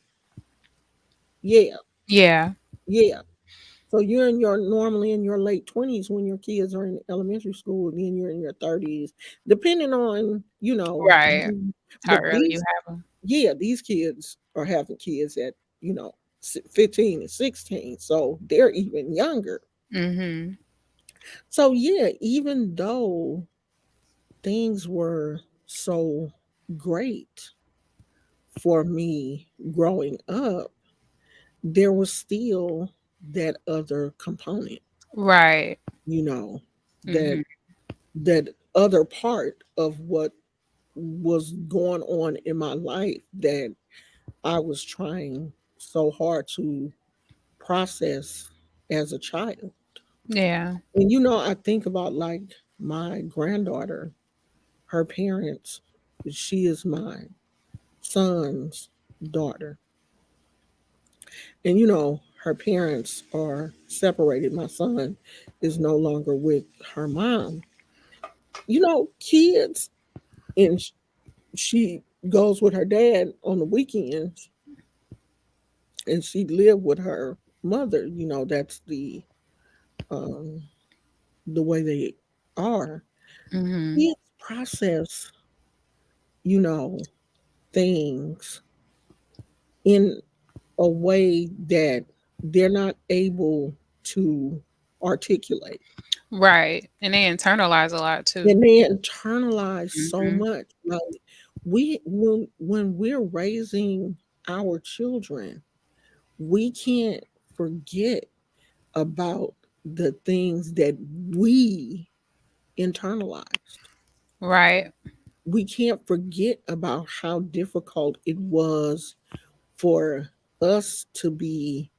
A: Yeah,
C: Yeah.
A: yeah. So you're normally in your late 20s when your kids are in elementary school, and then you're in your 30s, depending on,
C: Right. How
A: but
C: early you
A: these,
C: have them.
A: yeah, these kids are having kids at, 15 and 16. So they're even younger.
C: Mhm.
A: So yeah, even though things were so great for me growing up, there was still that other component,
C: Right.
A: you know, that
C: Mhm.
A: that other part of what was going on in my life that I was trying so hard to process as a child.
C: Yeah.
A: And I think about like my granddaughter, her parents, she is my son's daughter. And her parents are separated. My son is no longer with her mom. Kids, and she goes with her dad on the weekends, and she lived with her mother. That's um the way they are.
C: Mhm.
A: Kids process, you know, things in a way that they're not able to articulate.
C: Right. And they internalize a lot too.
A: And they internalize so
C: Mhm.
A: much. Like when we're raising our children, we can't forget about the things that we internalized.
C: Right.
A: We can't forget about how difficult it was for us to be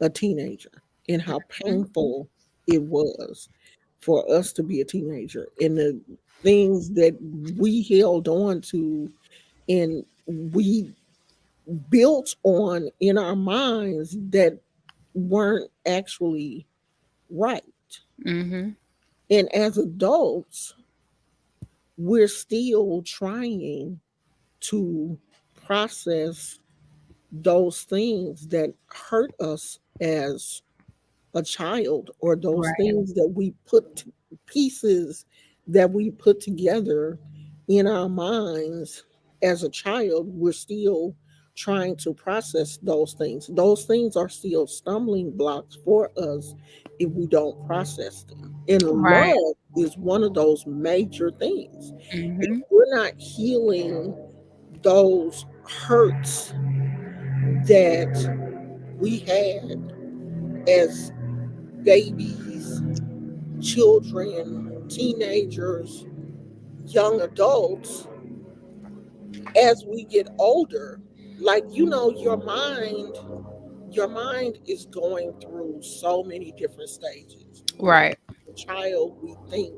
A: a teenager and how
C: Mhm.
A: painful it was for us to be a teenager and the things that we held on to and we built on in our minds that weren't actually right.
C: Mhm.
A: And as adults, we're still trying to process those things that hurt us as a child, or those
C: Right.
A: things that pieces that we put together in our minds as a child. We're still trying to process those things. Those things are still stumbling blocks for us if we don't process them. And
C: Right.
A: love is one of those major things. If
C: Mhm.
A: we're not healing those hurts that we had as babies, children, teenagers, young adults, as we get older, like your mind is going through so many different stages.
C: Right.
A: A child, we think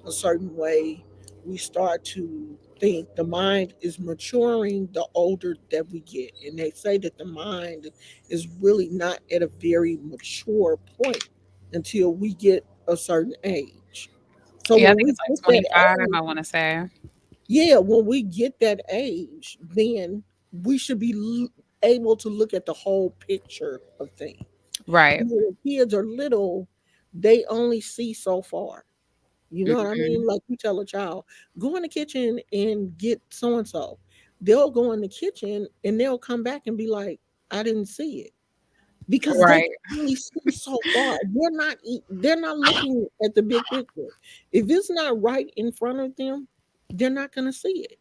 A: a certain way. we start to think the mind is maturing the older that we get. And they say that the mind is really not at a very mature point until we get a certain age. So
C: Yeah, I
A: when
C: think
A: we
C: it's like
A: get that
C: 25,
A: age,
C: I want to say.
A: yeah, when we get that age, then we should be able to look at the whole picture of things.
C: Right.
A: When kids are little, they only see so far. You know what I
C: Hmm.
A: mean? Like you tell a child, go in the kitchen and get so and so. They'll go in the kitchen and they'll come back and be like, I didn't see it. Because they
C: Right.
A: can only see so far. They're not looking at the big picture. If it's not right in front of them, they're not gonna see it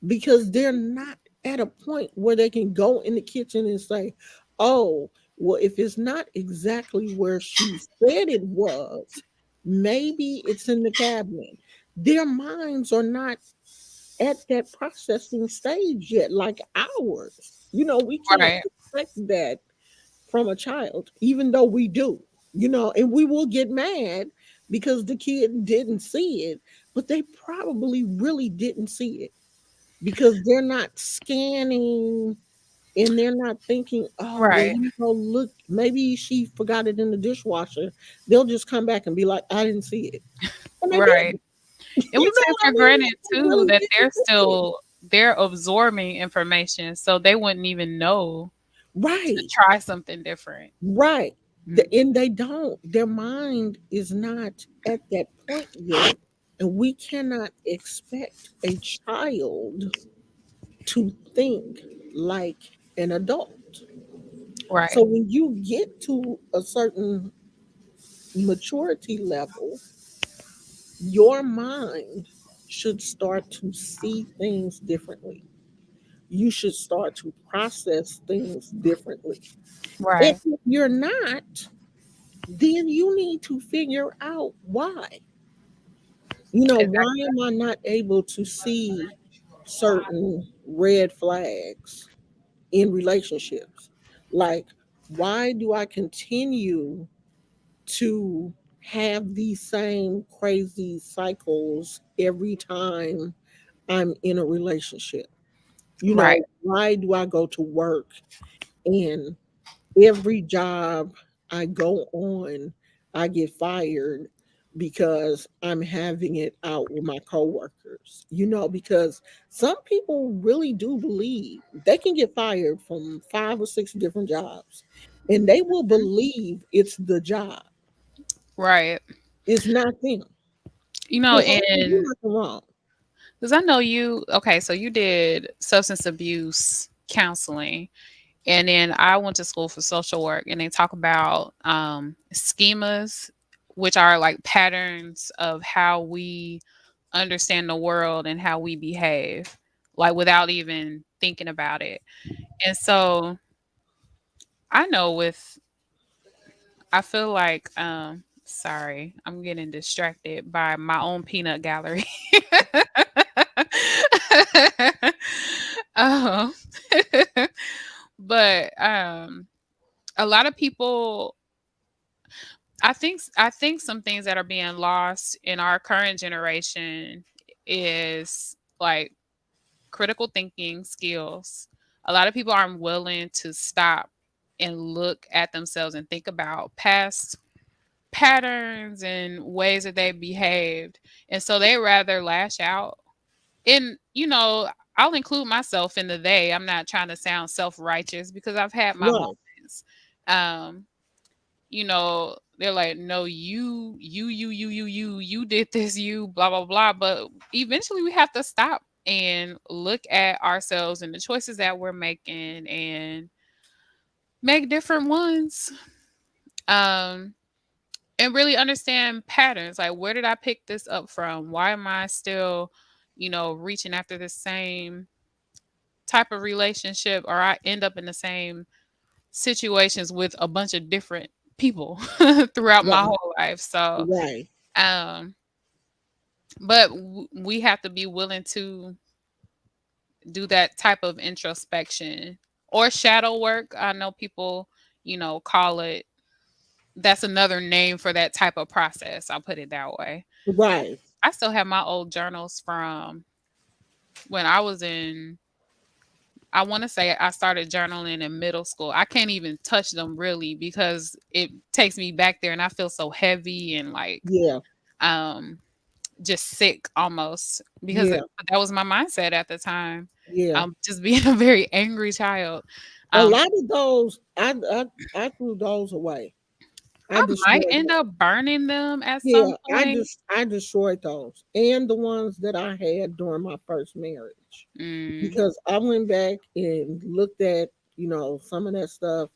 A: because they're not at a point where they can go in the kitchen and say, oh, well, if it's not exactly where she said it was, maybe it's in the cabinet. Their minds are not at that processing stage yet, like ours. We can't
C: Right.
A: expect that from a child, even though we do, and we will get mad because the kid didn't see it, but they probably really didn't see it because they're not scanning and they're not thinking, oh, well,
C: Right.
A: look, maybe she forgot it in the dishwasher. They'll just come back and be like, I didn't see it. And they
C: Right.
A: didn't.
C: And we
A: You know
C: take
A: what I
C: for
A: mean?
C: granted
A: They
C: too
A: really
C: that
A: didn't see it.
C: they're absorbing information, so they wouldn't even know to
A: Right,
C: try something different.
A: right.
C: Mm.
A: And they don't, their mind is not at that point yet. And we cannot expect a child to think like an adult.
C: Right.
A: So when you get to a certain maturity level, your mind should start to see things differently. You should start to process things differently. And
C: Right.
A: if you're not, then you need to figure out why. Why
C: Exactly.
A: am I not able to see certain red flags in relationships? Like, why do I continue to have these same crazy cycles every time I'm in a relationship?
C: Right.
A: Why do I go to work and every job I go on, I get fired because I'm having it out with my coworkers? Because some people really do believe they can get fired from 5 or 6 different jobs and they will believe it's the job.
C: Right.
A: It's not them. And I mean, you're
C: And
A: not wrong.
C: because I know you, okay, so you did substance abuse counseling, and then I went to school for social work, and they talk about schemas, which are like patterns of how we understand the world and how we behave, like without even thinking about it. And so I know I feel like, sorry, I'm getting distracted by my own peanut gallery. um, but a lot of people, I think some things that are being lost in our current generation is like critical thinking skills. A lot of people aren't willing to stop and look at themselves and think about past patterns and ways that they behaved. And so they rather lash out. And, I'll include myself in the they. I'm not trying to sound self righteous because I've had my
A: Right,
C: moments. Um, they're like, no, you did this, you, blah, blah, blah. But eventually we have to stop and look at ourselves and the choices that we're making and make different ones. Um, and really understand patterns. Like, where did I pick this up from? Why am I still, reaching after the same type of relationship, or I end up in the same situations with a bunch of different people throughout my
A: right,
C: whole life. So,
A: right,
C: um, but we have to be willing to do that type of introspection or shadow work. I know people, call it, that's another name for that type of process. I'll put it that way.
A: right.
C: I still have my old journals from when I was in, I want to say I started journaling in middle school. I can't even touch them really because it takes me back there and I feel so heavy and like
A: Yeah,
C: um just sick almost because
A: yeah,
C: that was my mindset at the time.
A: yeah.
C: Just being a very angry child.
A: A
C: Um,
A: lot of those, I threw those away. I
C: I might
A: destroyed
C: end
A: those.
C: up burning them at some
A: Yeah,
C: point.
A: I destroyed those and the ones that I had during my first marriage
C: Mm,
A: because I went back and looked at some of that stuff,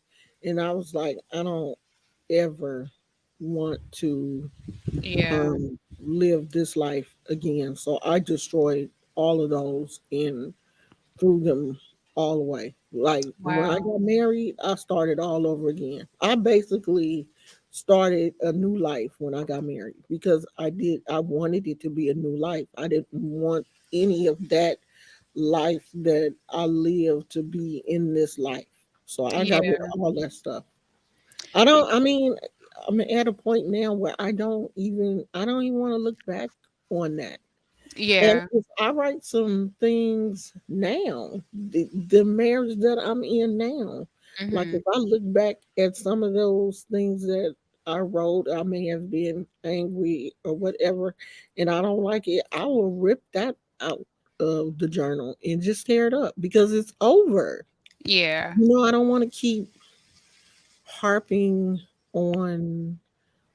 A: and I was like, I don't ever want to
C: yeah.
A: live this life again. So I destroyed all of those and threw them all away. Like when I
C: Wow.
A: got married, I started all over again. I basically started a new life when I got married because I wanted it to be a new life. I didn't want any of that life that I lived to be in this life. So I got rid of
C: Yeah.
A: all that stuff. I mean, I'm at a point now where I don't even want to look back on that. And
C: Yeah.
A: if I write some things now, the marriage that I'm in now, like
C: Hmm.
A: if I look back at some of those things that I wrote, I may have been angry or whatever, and I don't like it, I will rip that out of the journal and just tear it up because it's over.
C: Yeah.
A: I don't want to keep harping on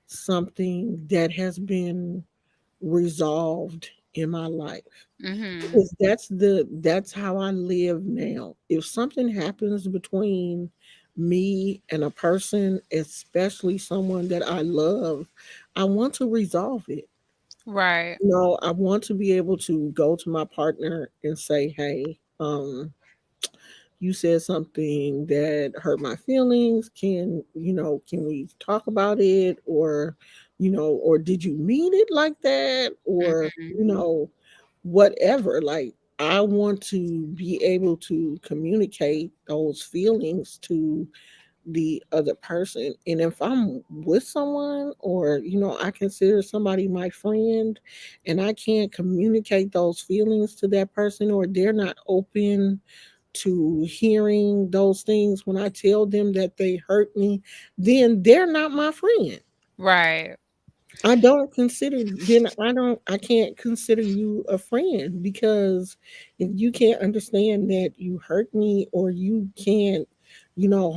A: something that has been resolved in my life.
C: Hmm.
A: Because that's how I live now. If something happens between me and a person, especially someone that I love, I want to resolve it.
C: Right.
A: I want to be able to go to my partner and say, "Hey, you said something that hurt my feelings. Can we talk about it? Or did you mean it like that? Or,
C: Hmm.
A: whatever." Like, I want to be able to communicate those feelings to the other person. And if I'm with someone or, I consider somebody my friend and I can't communicate those feelings to that person or they're not open to hearing those things when I tell them that they hurt me, then they're not my friend.
C: Right.
A: I can't consider you a friend because if you can't understand that you hurt me or you can't,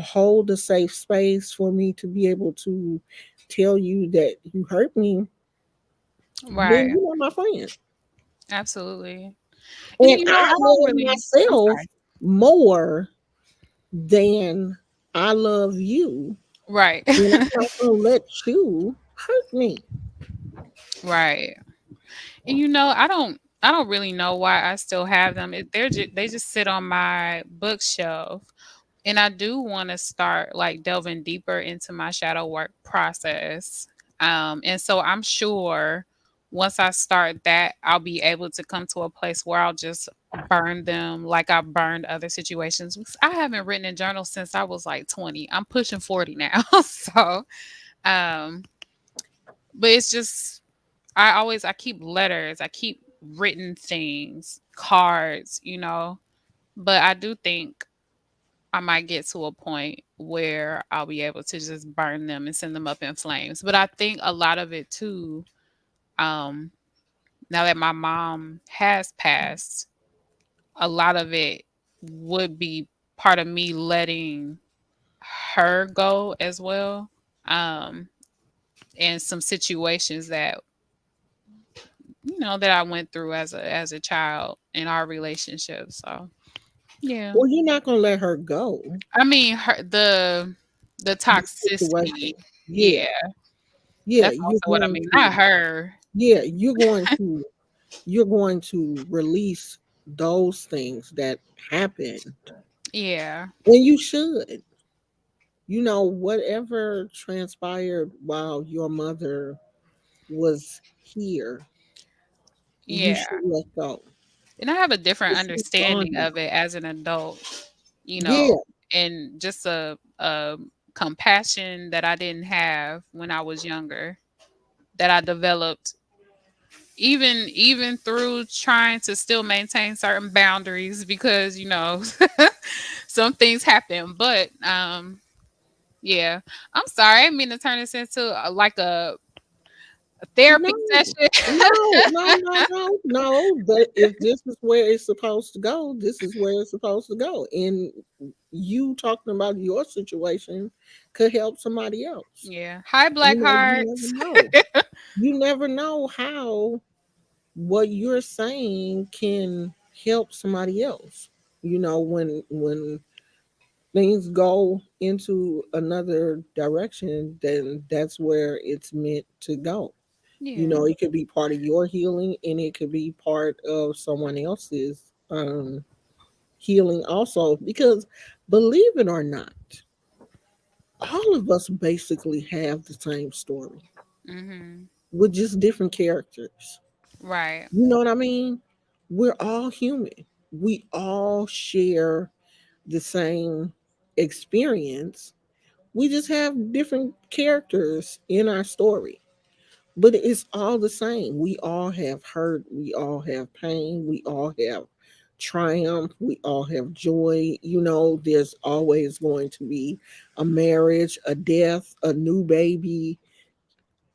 A: hold a safe space for me to be able to tell you that you hurt me, then
C: Right.
A: you're not my friend.
C: Absolutely. And
A: And I
C: I don't
A: love
C: really. I'm
A: myself
C: sorry.
A: more than I love you.
C: Right.
A: And I'm not gonna let you hurt me.
C: Right. And I don't really know why I still have them. They just sit on my bookshelf. And I do want to start like delving deeper into my shadow work process. And so I'm sure once I start that, I'll be able to come to a place where I'll just burn them like I burned other situations. I haven't written in journals since I was like 20. I'm pushing 40 now. So, um, but it's just I keep letters, I keep written things, cards. But I do think I might get to a point where I'll be able to just burn them and send them up in flames. But I think a lot of it too, um, now that my mom has passed, a lot of it would be part of me letting her go as well. Um, and some situations that I went through as a child in our relationship. So yeah.
A: Well, you're not gonna let her go.
C: I mean the
A: The
C: toxicity.
A: situation. Yeah.
C: Yeah.
A: Yeah,
C: That's also what I mean. Not her.
A: yeah, you're going to release those things that happened.
C: Yeah.
A: And you should. Whatever transpired while your mother was here, you
C: Yeah.
A: should let go.
C: And I have a different
A: She's gone
C: understanding
A: now.
C: of it as an adult, you
A: Yeah,
C: know, and just a compassion that I didn't have when I was younger that I developed, even through trying to still maintain certain boundaries because some things happen. But yeah, I'm sorry, I didn't mean to turn this into like a
A: No,
C: therapy session.
A: no. But if this is where it's supposed to go, this is where it's supposed to go. And you talking about your situation could help somebody else.
C: Yeah, hi black
A: You know, you never
C: hearts.
A: know. You never know how what you're saying can help somebody else. When things go into another direction, then that's where it's meant to go.
C: Yeah.
A: It could be part of your healing and it could be part of someone else's healing also. Because believe it or not, all of us basically have the same story
C: Mhm.
A: with just different characters.
C: Right.
A: You know what I mean? We're all human. We all share the same experience. We just have different characters in our story. But it's all the same. We all have hurt. We all have pain. We all have triumph. We all have joy. There's always going to be a marriage, a death, a new baby,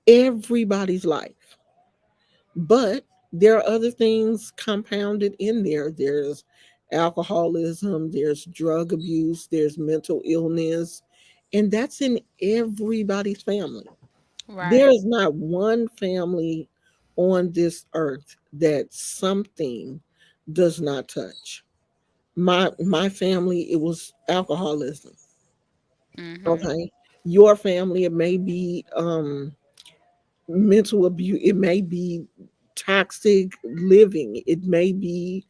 A: everybody's life. But there are other things compounded in there. There's alcoholism, there's drug abuse, there's mental illness, and that's in everybody's family.
C: Right.
A: There is not one family on this earth that something does not touch. My family, it was alcoholism.
C: Mhm.
A: Okay. Your family, it may be mental abuse, it may be toxic living, it may be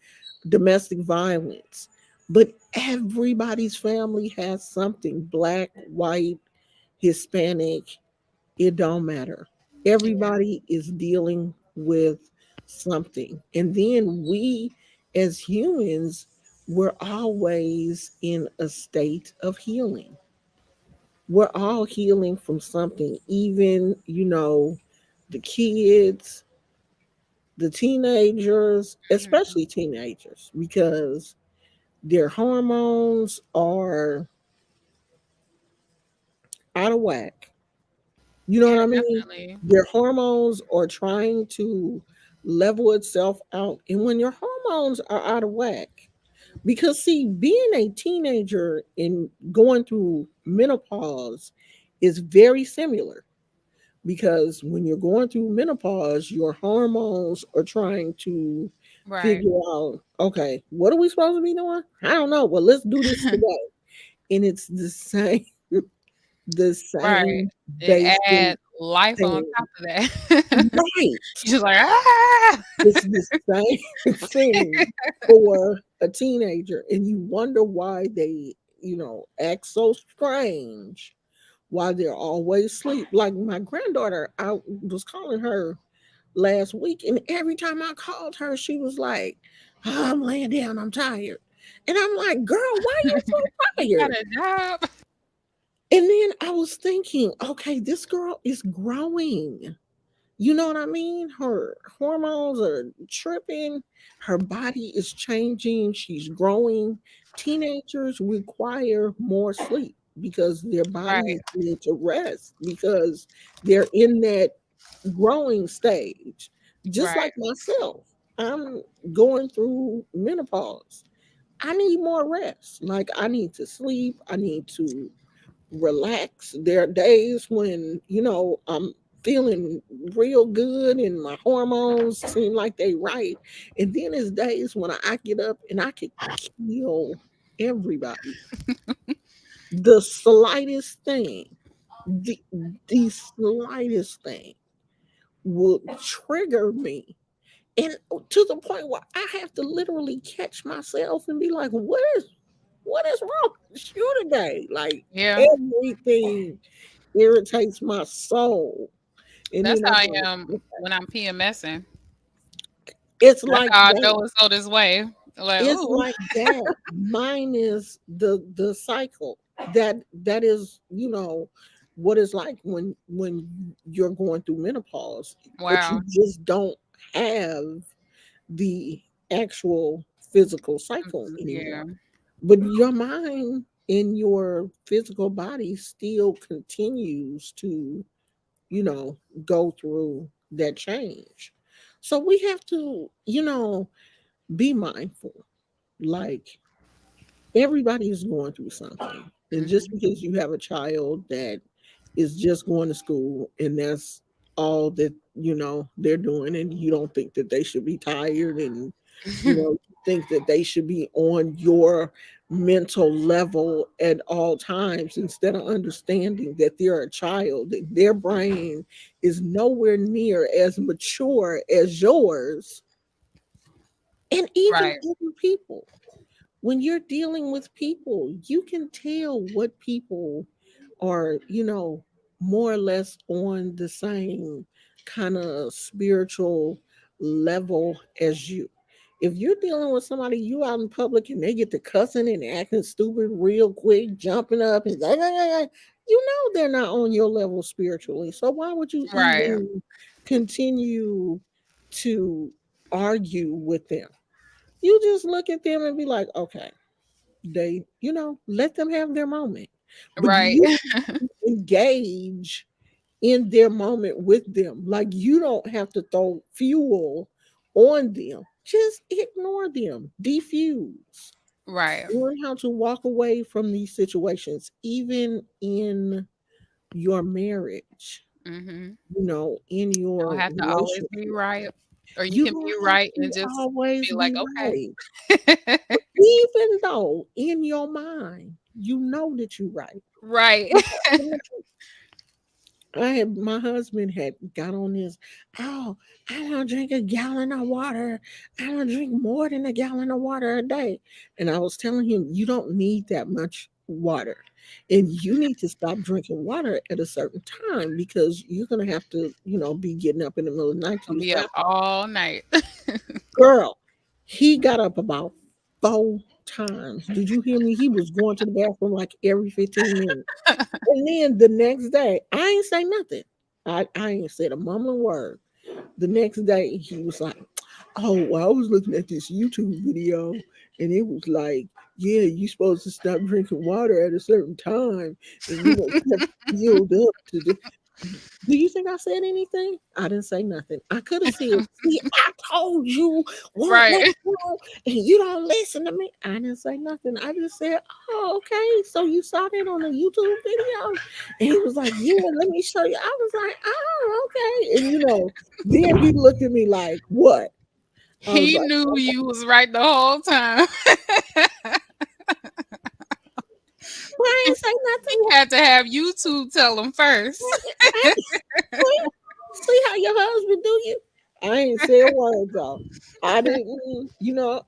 A: domestic violence. But everybody's family has something, black, white, Hispanic, it don't matter.
C: Yeah.
A: Everybody is dealing with something. And then we as humans, we're always in a state of healing. We're all healing from something, even, the kids, the teenagers,
C: Mhm.
A: especially teenagers, because their hormones are out of whack. You know
C: Yeah,
A: what I mean?
C: definitely.
A: Their hormones are trying to level itself out. And when your hormones are out of whack, because see, being a teenager and going through menopause is very similar. Because when you're going through menopause, your hormones are trying to
C: Right.
A: figure out, okay, what are we supposed to be doing? I don't know. Well, let's do this today. And it's the same, the
C: Right.
A: same
C: And
A: basic
C: add life on
A: thing.
C: top of that.
A: Right.
C: You're just like, ah.
A: It's the same thing for a teenager. And you wonder why they, act so strange, why they're always asleep. Like my granddaughter, I was calling her last week, and every time I called her, she was like, "Oh, I'm laying down, I'm tired." And I'm like, "Girl, why are you so
C: You got
A: tired?"
C: a job.
A: And then I was thinking, okay, this girl is growing. You know what I mean? Her hormones are tripping. Her body is changing. She's growing. Teenagers require more sleep because their
C: Right.
A: bodies need to rest because they're in that growing stage. Just
C: Right.
A: like myself, I'm going through menopause. I need more rest. Like, I need to sleep. I need to relax. There are days when, I'm feeling real good and my hormones seem like they right. And then there's days when I get up and I could kill everybody. The slightest thing, the, the slightest thing will trigger me. And to the point where I have to literally catch myself and be like, what is wrong with you today? Like,
C: Yeah.
A: everything irritates my soul. And
C: That's
A: then
C: how
A: I'm
C: I
A: like,
C: am
A: okay.
C: when I'm PMSing.
A: It's
C: That's
A: like
C: how I
A: that.
C: know it's on its way. Like,
A: It's
C: ooh.
A: like that. Mine is the cycle. That is, what it's like when you're going through menopause, but you
C: Wow.
A: just don't have the actual physical cycle
C: Yeah.
A: anymore. But your mind in your physical body still continues to, you know, go through that change. So we have to, be mindful. Like, everybody is going through something. And just
C: Hmm.
A: because you have a child that is just going to school and that's all that, they're doing, and you don't think that they should be tired, and you think that they should be on your mental level at all times, instead of understanding that they're a child, that their brain is nowhere near as mature as yours, and even
C: Right.
A: other people. When you're dealing with people, you can tell what people are, more or less on the same kind of spiritual level as you. If you're dealing with somebody, you out in public and they get to cussing and acting stupid real quick, jumping up and they're not on your level spiritually. So why would you
C: Right.
A: even continue to argue with them? You just look at them and be like, okay, let them have their moment. But
C: Right.
A: you engage in their moment with them. Like, you don't have to throw fuel on them. Just ignore them. Diffuse.
C: Right.
A: Learn how to walk away from these situations, even in your marriage,
C: Hmm.
A: in
C: Don't
A: your
C: have to always be
A: relationship.
C: right, or you
A: You
C: can be
A: don't have
C: right and
A: to
C: just
A: always
C: be like,
A: be
C: okay.
A: right. Even though in your mind you know that you're right.
C: Right.
A: I'm telling the truth. My husband had got on this. Oh, I don't drink a gallon of water. I don't drink more than a gallon of water a day. And I was telling him, you don't need that much water. And you need to stop drinking water at a certain time, because you're gonna have to, be getting up in the middle of the night to
C: Gonna
A: use
C: be
A: the
C: up
A: bathroom.
C: all night.
A: Girl, he got up about 4 times. Did you hear me? He was going to the bathroom like every 15 minutes. And then the next day, I ain't say nothing. I ain't said a mumbling word. The next day, he was like, "Oh, well, I was looking at this YouTube video, and it was like, yeah, you supposed to stop drinking water at a certain time, and you have to build up to the." Do you think I said anything? I didn't say nothing. I could have said, "See, I told you, won't
C: Right.
A: let go, and you don't listen to me." I didn't say nothing. I just said, "Oh, okay. So you saw that on a YouTube video?" And he was like, "Yeah, let me show you." I was like, "Oh, okay." And then he looked at me like, "What?" I was
C: He
A: like,
C: knew you was right the whole time.
A: "Well, I ain't say
C: He
A: nothing."
C: had to have YouTube tell him first.
A: See how your husband do you? I ain't say a word though. I didn't,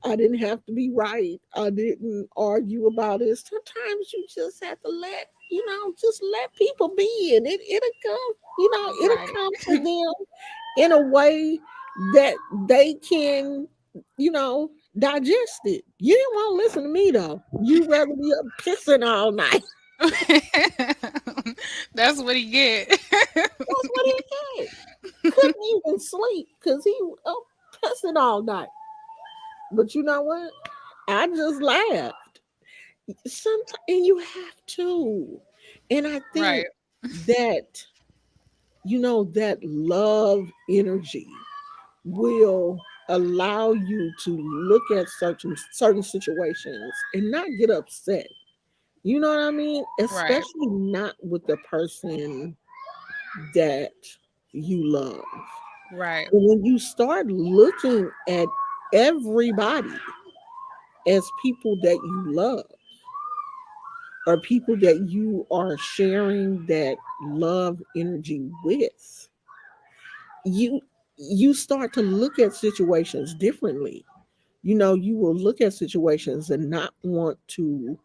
A: I didn't have to be right. I didn't argue about it. Sometimes you just have to just let people be, and it'll come, it'll
C: Right.
A: come to them in a way that they can, digest it. You didn't want to listen to me though. You rather be up pissing all night.
C: That's what he get.
A: That's what he did. Couldn't even sleep because he was up pissing all night. But you know what? I just laughed. Sometimes, and you have to. And I think
C: Right.
A: that, that love energy will allow you to look at certain situations and not get upset. You know what I mean?
C: Right.
A: Especially not with the person that you love.
C: Right.
A: And when you start looking at everybody as people that you love, or people that you are sharing that love energy with, you start to look at situations differently. You will look at situations and not want to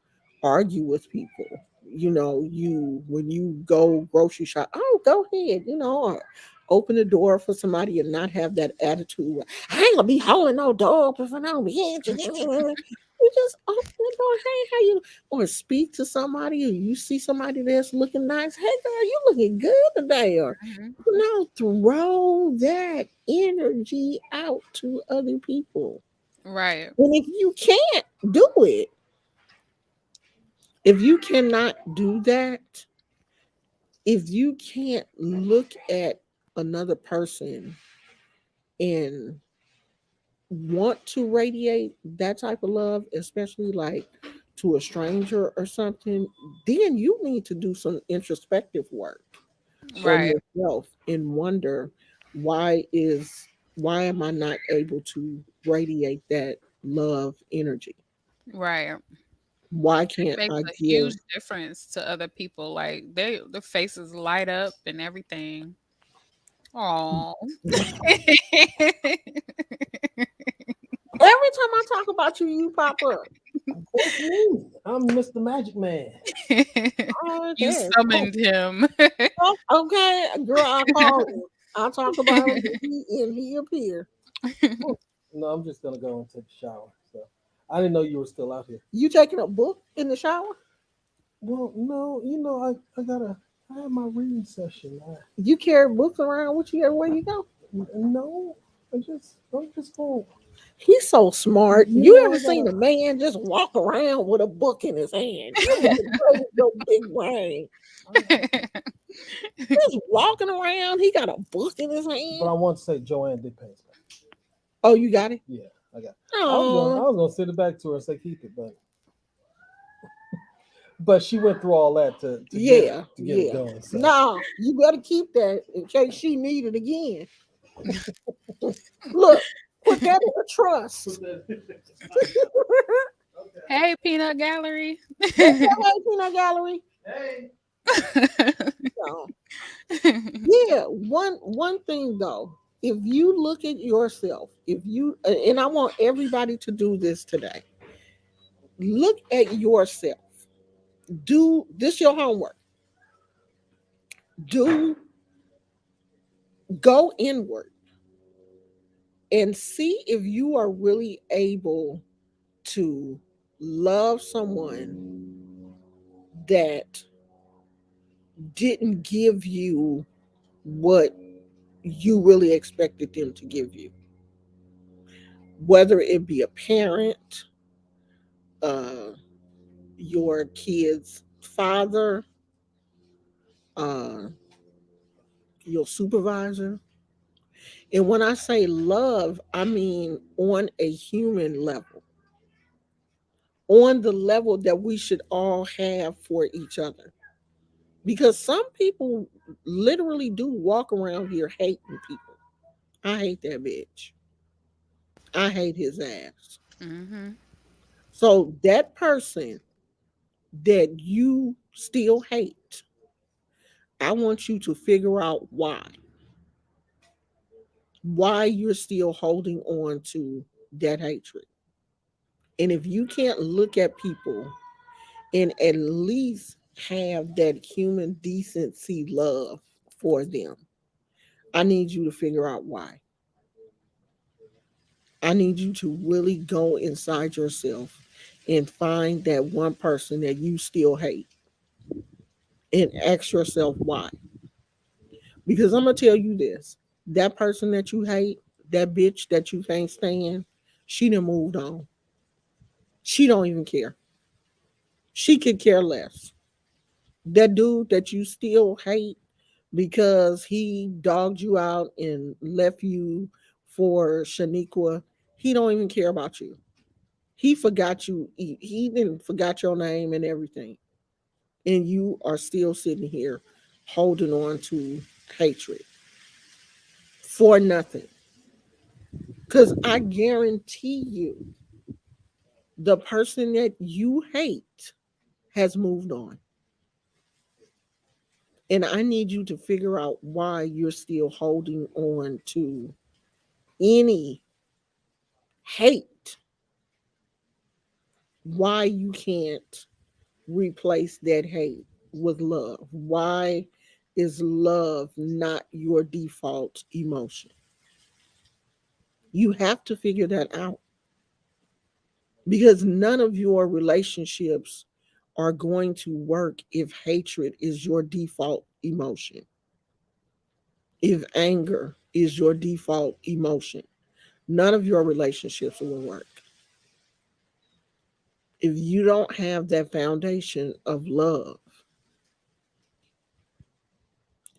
A: argue with people. You when you go grocery shop, oh, go ahead, or open the door for somebody and not have that attitude. I ain't gonna be holding no door open for no bitch. You just open the door. Hey, how you? Or speak to somebody, or you see somebody that's looking nice. Hey, girl, you looking good today. Or
C: Mhm.
A: throw that energy out to other people.
C: Right.
A: And if you can't do it, if you cannot do that, if you can't look at another person and want to radiate that type of love, especially like to a stranger or something, then you need to do some introspective work on
C: Right.
A: yourself and wonder why is why am I not able to radiate that love energy?
C: Right.
A: Why
C: It
A: can't
C: makes
A: I
C: a
A: give?
C: huge difference to other people. Like their faces light up and everything. Oh.
A: Every time I talk about you, you pop up.
D: That's me. I'm Mr. Magic Man.
A: Oh,
C: You
A: okay.
C: summoned him.
A: Oh, okay, girl, I call him. I talk about him and he appear.
D: No, I'm just gonna go and take a shower. So I didn't know you were still out here.
A: You taking a book in the shower?
D: Well, no, I have my reading session.
A: You carry books around with you everywhere you go?
D: No, I'm just going.
A: He's so smart.
D: You
A: You
D: know,
A: ever seen a man just walk around with a book in his hand? You would be crazy, your big brain. Just walking around, he got a book in his
D: but I
A: hand.
D: want to say Joanne did pay us back.
A: Oh, you got it?
D: Yeah, I got. I
A: Oh,
D: was gonna send it back to her and say keep it, but she went through all that
A: yeah,
D: to get it
A: yeah.
D: done. So
A: Nah, you better keep that in case she need it again. Look, put that in a trust.
C: Hey, Peanut Gallery.
A: Hey, Peanut Gallery. So, yeah, one thing though, if you look at yourself, if you and I want everybody to do this today. Look at yourself. Do this your homework. Do go inward and see if you are really able to love someone that didn't give you what you really expected them to give you. Whether it be a parent, uh, your kid's father, uh, your supervisor. And when I say love, I mean on a human level, on the level that we should all have for each other. Because some people literally do walk around here hating people. I hate that bitch. I hate his ass.
C: Hmm.
A: So that person that you still hate, I want you to figure out why you're still holding on to that hatred. And if you can't look at people and at least have that human decency love for them, I need you to figure out why. I need you to really go inside yourself and find that one person that you still hate and ask yourself why. Because I'm gonna tell you this: that person that you hate, that bitch that you can't stand, she done moved on. She don't even care. She could care less. That dude that you still hate because he dogged you out and left you for Shaniqua, he don't even care about you. He forgot you. He didn't forgot your name and everything, and you are still sitting here holding on to hatred for nothing. Because I guarantee you, the person that you hate has moved on. And I need you to figure out why you're still holding on to any hate, why you can't replace that hate with love. Why is love not your default emotion? You have to figure that out. because none of your relationships are going to work if hatred is your default emotion, if anger is your default emotion. None of your relationships will work if you don't have that foundation of love.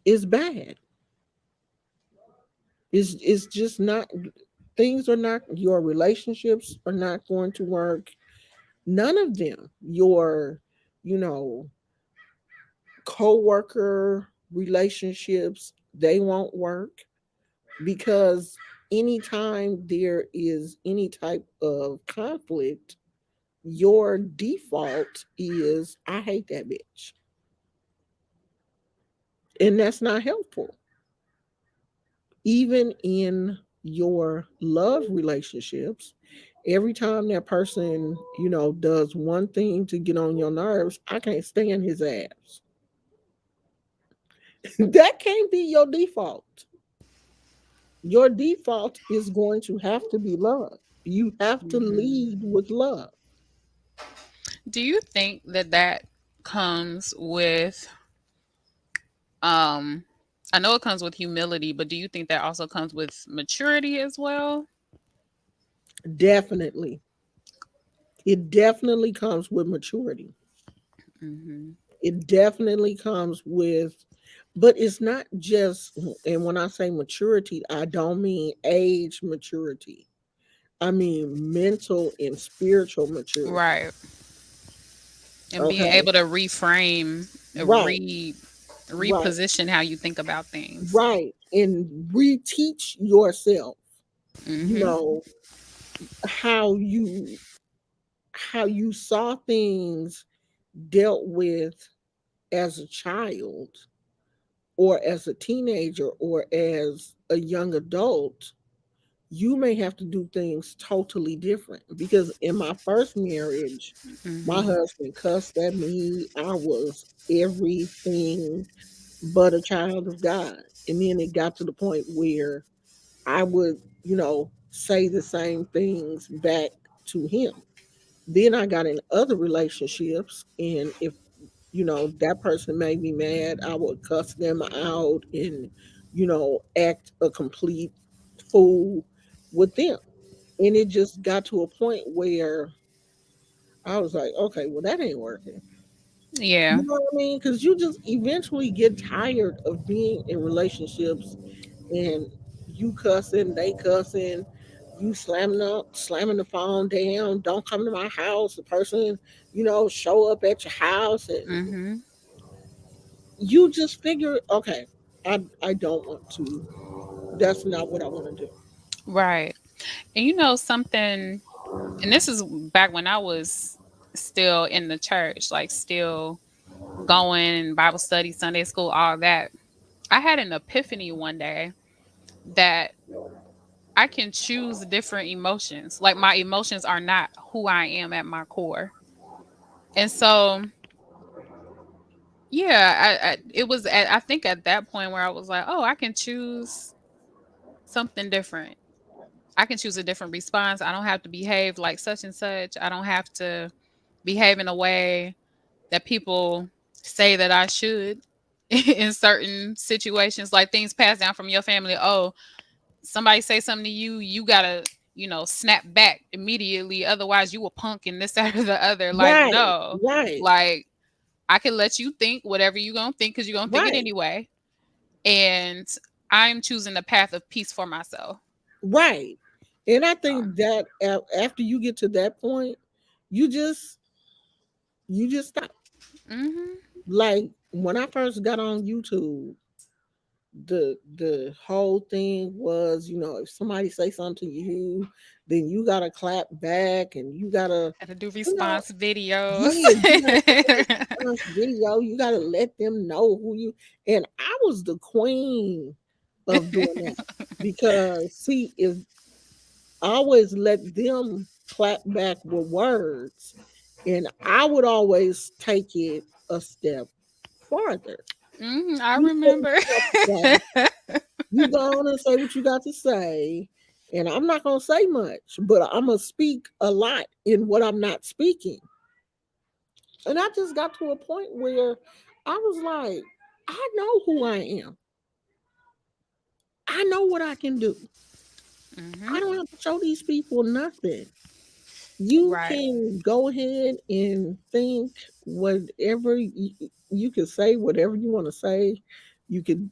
A: It's bad. It's just not, things are not, your relationships are not going to work. None of them. Your, you know, co-worker relationships, they won't work, because anytime there is any type of conflict, your default is I hate that bitch. And that's not helpful. Even in your love relationships, every time that person, does one thing to get on your nerves, I can't stand his ass. That can't be your default. Your default is going to have to be love. You have to
C: Hmm.
A: lead with love.
C: Do you think that that comes with um I know it comes with humility, but do you think that also comes with maturity as well?
A: Definitely. It definitely comes with maturity.
C: Hmm.
A: It definitely comes with, but it's not just, and when I say maturity, I don't mean age maturity. I mean mental and spiritual maturity.
C: Right. And being
A: Okay.
C: able to reframe,
A: Right. Right.
C: reposition how you think about things.
A: Right. And reteach yourself, you
C: Hmm.
A: know, how you how you saw things dealt with as a child or as a teenager or as a young adult. You may have to do things totally different, because in my first marriage, my
C: Hmm.
A: husband cussed at me. I was everything but a child of God. And then it got to the point where I would, say the same things back to him. Then I got in other relationships, and if that person made me mad, I would cuss them out and act a complete fool with them. And it just got to a point where I was like, okay, well, that ain't working. You
C: Yeah.
A: know what I mean? Because you just eventually get tired of being in relationships, and you cussing, they cussing, you slamming the phone down, don't come to my house. The person, show up at your house, and
C: Hmm.
A: you just figure, okay, I don't want to. That's not what I want to do.
C: Right. And you know something, and this is back when I was still in the church, like still going Bible study, Sunday school, all that. I had an epiphany one day that I can choose different emotions. Like my emotions are not who I am at my core. And so, yeah, it was I think at that point where I was like, oh, I can choose something different. I can choose a different response. I don't have to behave like such and such. I don't have to behave in a way that people say that I should in certain situations, like things passed down from your family. Oh, somebody say something to you, you gotta, snap back immediately. Otherwise, you a punk and this, that, or the other. Like,
A: Right,
C: no,
A: right,
C: like I can let you think whatever you gonna think because you're gonna think it
A: right,
C: anyway. And I'm choosing the path of peace for myself.
A: right. And I think that after you get to that point, you just stop.
C: Mm-hmm.
A: Like when I first got on YouTube, the whole thing was, if somebody say something to you, then you gotta clap back, and you gotta,
C: Gotta do
A: you know,
C: response videos.
A: yeah, you gotta do a response video. You gotta let them know who you. And I was the queen of doing that, because see, if I always let them clap back with words, and I would always take it a step farther.
C: I
A: You say what
C: remember.
A: you got to say. You go on and say what you got to say, And I'm not going to say much, but I'm going to speak a lot in what I'm not speaking. And I just got to a point where I was like, I know who I am. I know what I can do.
C: Mhm.
A: I don't have to show these people nothing. You
C: Right.
A: can go ahead and think whatever you can say, whatever you want to say. You could,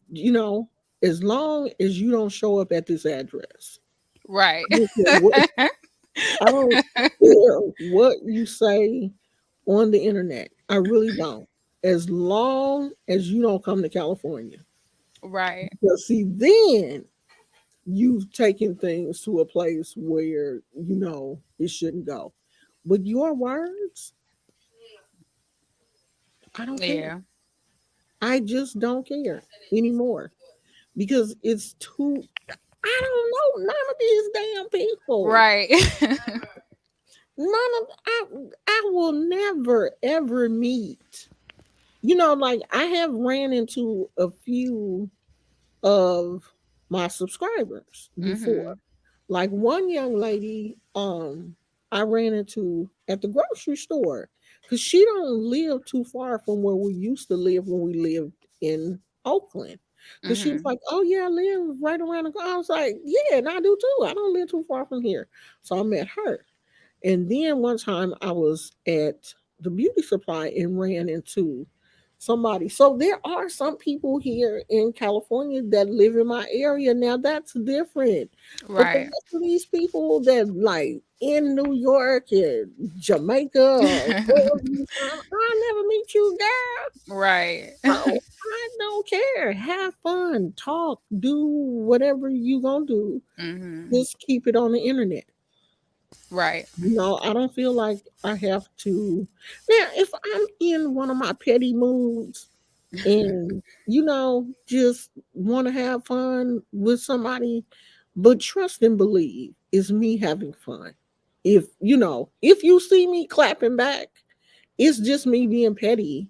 A: as long as you don't show up at this address.
C: Right.
A: I don't care what, I don't care what you say on the internet. I really don't. As long as you don't come to California.
C: Right.
A: Because see, then you've taken things to a place where it shouldn't go. But your words, I don't care.
C: Yeah.
A: I just don't care anymore because it's too. I don't know none of these damn people.
C: Right.
A: None of I will never ever meet. Like I have ran into a few of my subscribers before.
C: Mhm.
A: Like one young lady, I ran into at the grocery store because she don't live too far from where we used to live when we lived in Oakland. Because she was
C: Mhm.
A: like, "Oh yeah, I live right around the." I was like, "Yeah, and I do too. I don't live too far from here." So I met her, and then one time I was at the beauty supply and ran into somebody. So there are some people here in California that live in my area. Now that's different. But the
C: Right.
A: rest of these people that like in New York and Jamaica or wherever you from, I never meet you, girl.
C: Right.
A: So I don't care. Have fun, talk, do whatever you gonna do.
C: Mhm.
A: Just keep it on the internet.
C: Right.
A: I don't feel like I have to. Now, if I'm in one of my petty moods and, just want to have fun with somebody, but trust and believe is me having fun. If you see me clapping back, it's just me being petty.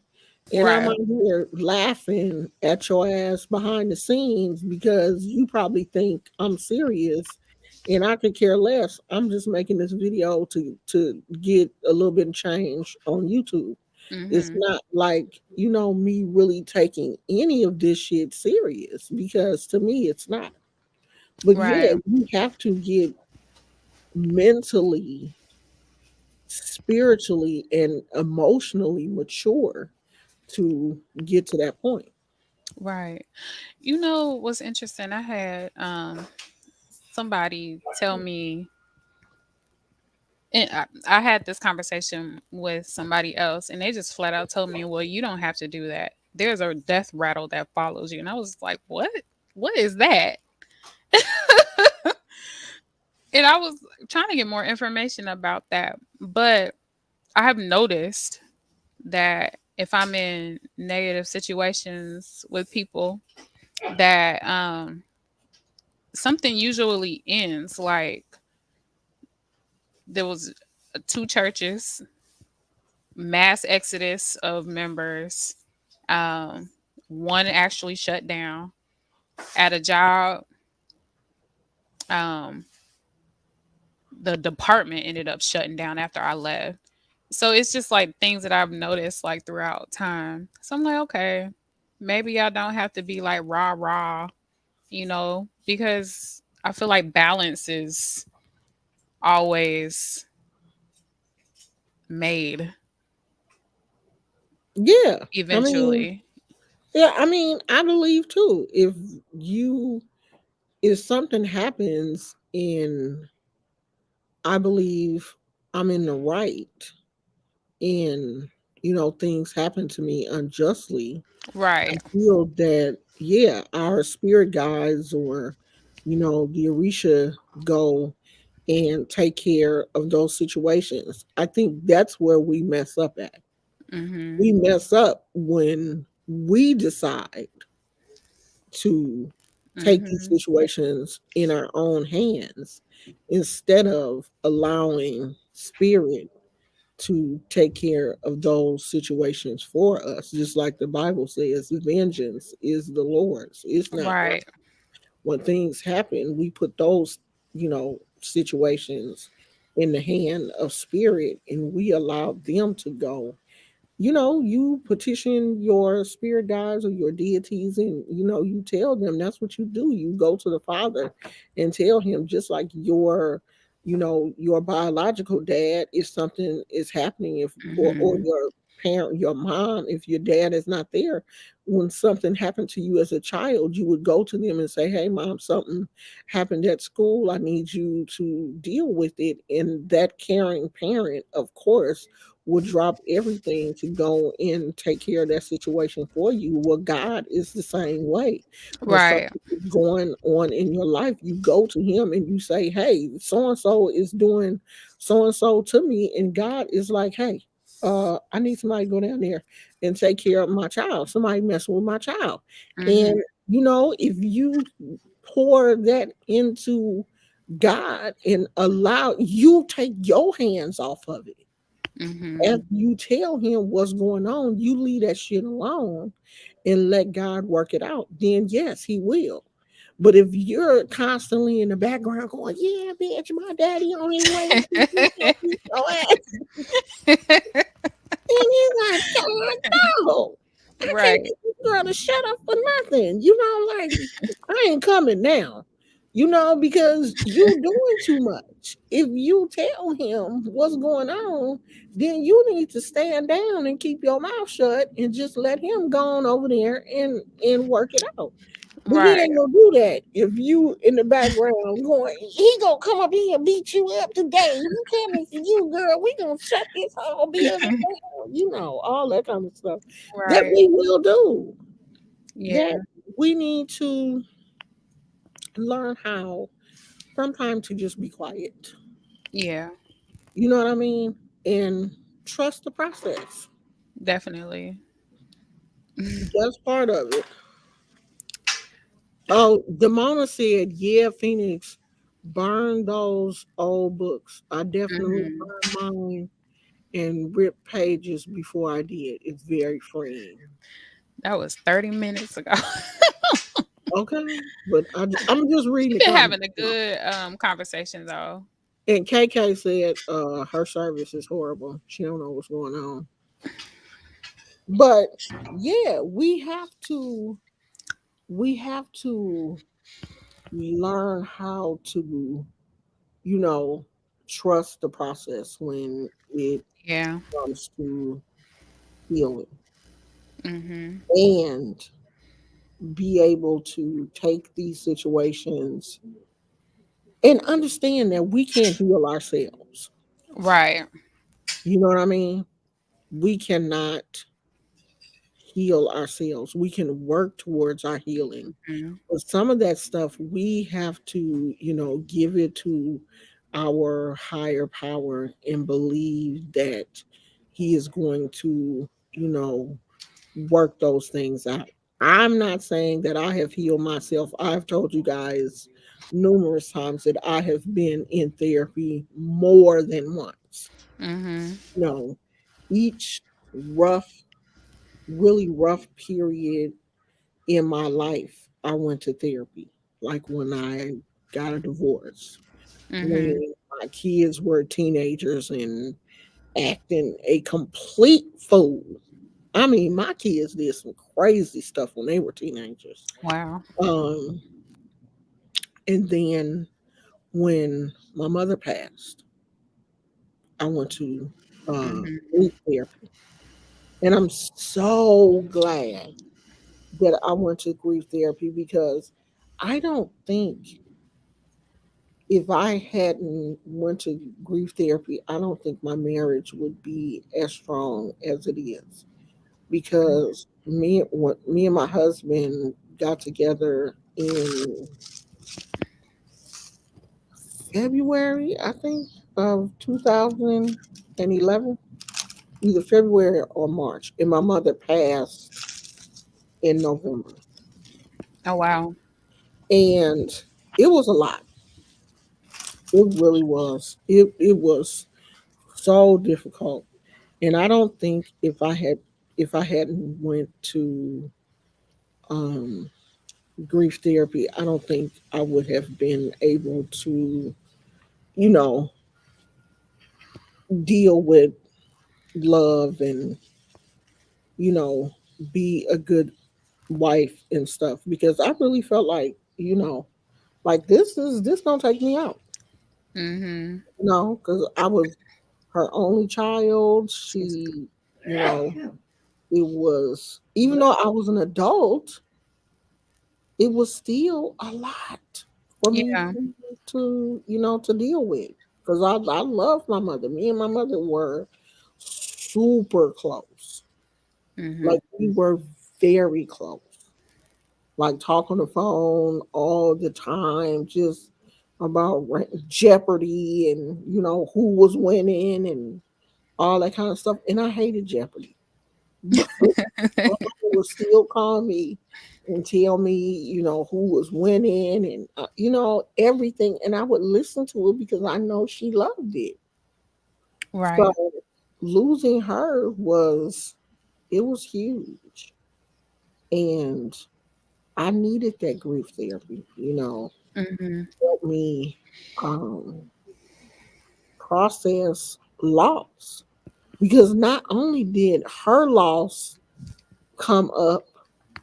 A: And I'm
C: Right.
A: out here laughing at your ass behind the scenes because you probably think I'm serious and I could care less. I'm just making this video to get a little bit of change on YouTube. It's
C: Mhm.
A: not like, me really taking any of this shit serious because to me it's not. But yeah,
C: Right.
A: you have to get mentally, spiritually, and emotionally mature to get to that point.
C: Right. You know what's interesting? I had somebody tell me, and I had this conversation with somebody else, and they just flat out told me, "Well, you don't have to do that. There's a death rattle that follows you." And I was like, "What? What is that?" And I was trying to get more information about that, but I have noticed that if I'm in negative situations with people, that something usually ends. Like there was two churches, mass exodus of members. Um, one actually shut down at a job. Um, the department ended up shutting down after I left. So it's just like things that I've noticed like throughout time. So I'm like, okay, maybe I don't have to be like rah rah, because I feel like balance is always made
A: Yeah. I mean,
C: eventually.
A: yeah, I mean, I believe too. If something happens and I believe I'm in the right and things happen to me unjustly, I
C: Right.
A: feel that yeah, our spirit guides or the Orisha go and take care of those situations. I think that's where we mess up at.
C: Mhm.
A: We mess up when we decide to take these
C: Mhm.
A: situations in our own hands instead of allowing spirit to take care of those situations for us. Just like the Bible says, vengeance is the Lord's. It's not ours.
C: Right.
A: When things happen, we put those situations in the hand of spirit, and we allow them to go. You petition your spirit guides or your deities, and you tell them. That's what you do. You go to the Father and tell him, just like your biological dad, if something is happening, if or
C: Mhm.
A: your parent, your mom, if your dad is not there, when something happened to you as a child, you would go to them and say, "Hey mom, something happened at school. I need you to deal with it." And that caring parent, of course, will drop everything to go and take care of that situation for you. Well, God is the same way. When
C: Right.
A: something is going on in your life, you go to him and you say, "Hey, so and so is doing so and so to me," and God is like, "Hey, I need somebody to go down there and take care of my child. Somebody messing with my child."
C: Mhm.
A: And if you pour that into God and allow you, take your hands off of it.
C: Mhm.
A: As you tell him what's going on, you leave that shit alone and let God work it out. Then yes, he will. But if you're constantly in the background going, "Yeah, bitch, my daddy on his way to beat me up, beat your ass," and you're like, "God, no, I can't
C: Right.
A: get this girl to shut up for nothing." Like, I ain't coming now. Because you doing too much. If you tell him what's going on, then you need to stand down and keep your mouth shut and just let him go on over there and work it out. But he
C: Right.
A: ain't gonna do that if you in the background going, "He gonna come up here and beat you up today. You coming for you, girl. We gonna shut this whole business down." All that kind of stuff that
C: Right.
A: we will do. That
C: Yeah.
A: we need to learn how sometimes to just be quiet.
C: Yeah.
A: You know what I mean? And trust the process.
C: Definitely.
A: That's part of it. Oh, Demona said, "Yeah, Phoenix, burn those old books. I definitely
C: Mhm.
A: burned mine and ripped pages before I did. It's very freeing."
C: That was 30 minutes ago.
A: Okay, but I'm just reading the
C: We've been
A: comments.
C: having a good conversation though.
A: And KK said, her service is horrible. She don't know what's going on. But yeah, we have to learn how to, you know, trust the process when it
C: Yeah.
A: comes to healing,
C: Mhm.
A: and be able to take these situations and understand that we can't heal ourselves.
C: Right.
A: You know what I mean? We cannot heal ourselves. We can work towards our healing.
C: Mhm.
A: But some of that stuff we have to, give it to our higher power and believe that he is going to, work those things out. I'm not saying that I have healed myself. I've told you guys numerous times that I have been in therapy more than once.
C: Mhm.
A: No, each rough, really rough period in my life, I went to therapy. Like when I got a divorce,
C: Mhm.
A: when my kids were teenagers and acting a complete fool. I mean, my kids did some crazy stuff when they were teenagers.
C: Wow.
A: Um, and then when my mother passed, I went to
C: Mhm.
A: grief therapy. And I'm so glad that I went to grief therapy, because I don't think, if I hadn't went to grief therapy, I don't think my marriage would be as strong as it is. Because me and my husband got together in February, I think, of 2011, either February or March, and my mother passed in November,
C: Oh wow.
A: and it was a lot. It really was. It was so difficult. And I don't think if I hadn't went to um grief therapy, I don't think I would have been able to, you know, deal with love and, you know, be a good wife and stuff because I really felt like, like this gonna take me out,
C: Mhm.
A: because I was her only child.
C: Excuse me.
A: You know, it was even though I was an adult, it was still a lot for me
C: Yeah.
A: to deal with because I love my mother. Me and my mother were super close.
C: Mhm.
A: Like we were very close. Like talk on the phone all the time, just about Jeopardy and who was winning and all that kind of stuff. And I hated Jeopardy, but my mother would still call me and tell me, who was winning and everything, and I would listen to it because I know she loved it. So
C: Right.
A: losing her was huge, and I needed that grief therapy.
C: Mhm.
A: Help me um, process loss because not only did her loss come up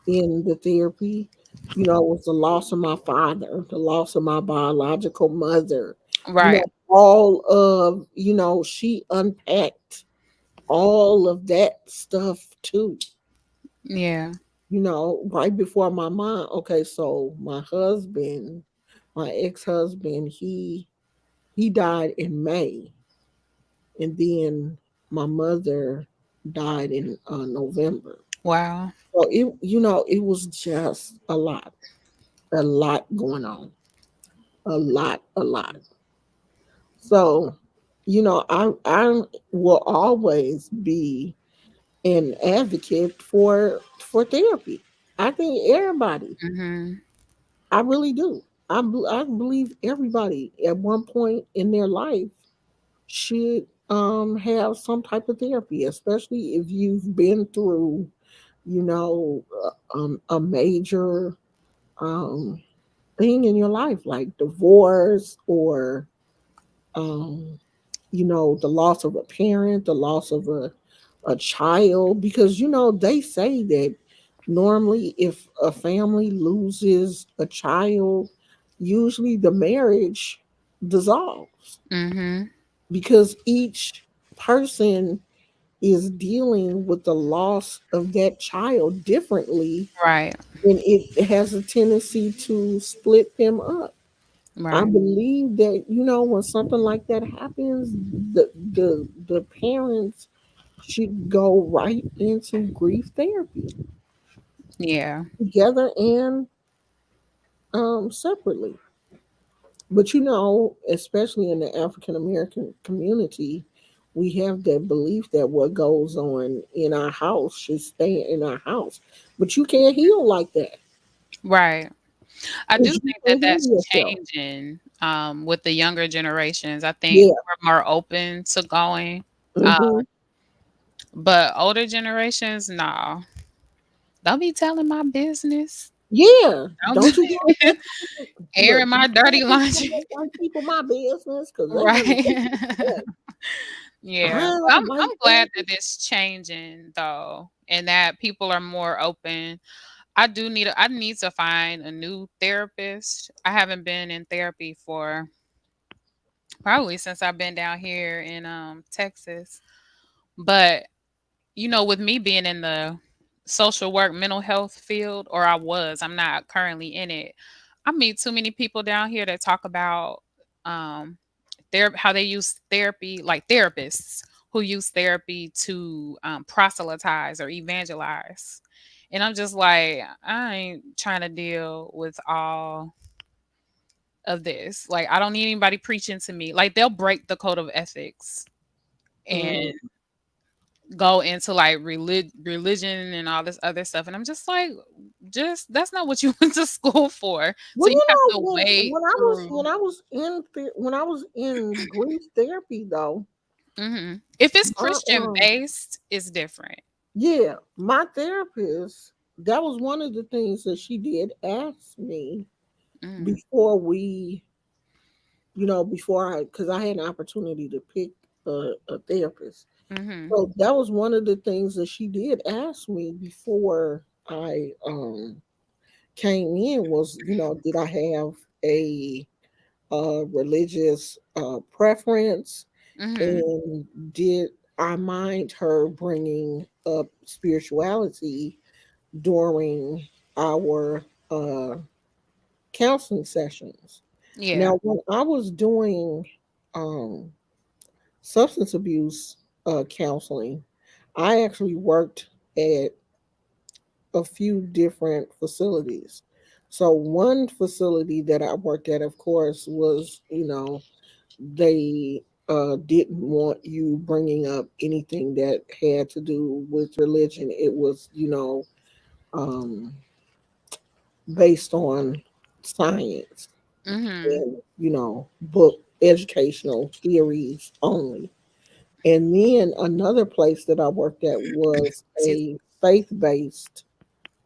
A: in the therapy, it was the loss of my father, the loss of my biological mother,
C: Right.
A: all of, she unpacked all of that stuff too,
C: Yeah.
A: right before my mom. Okay, so my ex-husband, he died in May, and then my mother died in November.
C: Wow.
A: So it was just a lot going on, a lot. So, I will always be an advocate for therapy. I think everybody,
C: Mhm.
A: I really do. I believe everybody at one point in their life should have some type of therapy, especially if you've been through, a major um thing in your life like divorce or um the loss of a parent, the loss of a child, because they say that normally if a family loses a child, usually the marriage dissolves
C: Mhm.
A: because each person is dealing with the loss of that child differently,
C: Right.
A: and it has a tendency to split them up. I
C: Right.
A: believe that when something like that happens, the parents should go right into grief therapy
C: Yeah.
A: together and separately. But especially in the African American community, we have that belief that what goes on in our house should stay in our house. But you can't heal like that
C: Right. I do
A: because you
C: think that
A: can't heal
C: that's
A: yourself.
C: changing with the younger generations. I think
A: Yeah.
C: we're more open to going. Uh,
A: Hmm.
C: but older generations, no. Don't be telling my business.
A: Yeah.
C: Don't
A: Don't you
C: be
A: dare look,
C: airing my
A: don't
C: dirty
A: be telling
C: laundry.
A: white people my business because they're gonna
C: Right.
A: take it back.
C: Yeah.
A: I
C: But
A: don't like
C: I'm glad
A: that.
C: that it's changing though, and that people are more open. I need to find a new therapist. I haven't been in therapy for probably since I've been down here in Texas. But with me being in the social work mental health field, or I'm not currently in it. I meet too many people down here that talk about um how they use therapy, like therapists who use therapy to proselytize or evangelize. And I'm just like, I ain't trying to deal with all of this. Like, I don't need anybody preaching to me. Like, they'll break the code of ethics and
A: Mm.
C: go into like religion and all this other stuff. And I'm just like, just that's not what you went to school for. So
A: Well,
C: you have to wade
A: when
C: through.
A: I was in when I was in grief therapy though,
C: If it's
A: my
C: Christian based, it's different.
A: yeah, my therapist. that was one of the things that she did ask me
B: Mm,
A: before we, before because I had an opportunity to pick a therapist.
B: mm-hmm.
A: So that was one of the things that she did ask me before I came in was, did I have a religious preference,
B: Mm-hmm.
A: and did I mind her bringing up spirituality during our counseling sessions.
B: Yeah.
A: Now, when I was doing um, substance abuse counseling, I actually worked at a few different facilities. So, one facility that I worked at, of course, was, they didn't want you bringing up anything that had to do with religion. It was, um, based on science
B: Mm-hmm.
A: and, book educational theories only. And then another place that I worked at was
B: Excuse
A: a faith based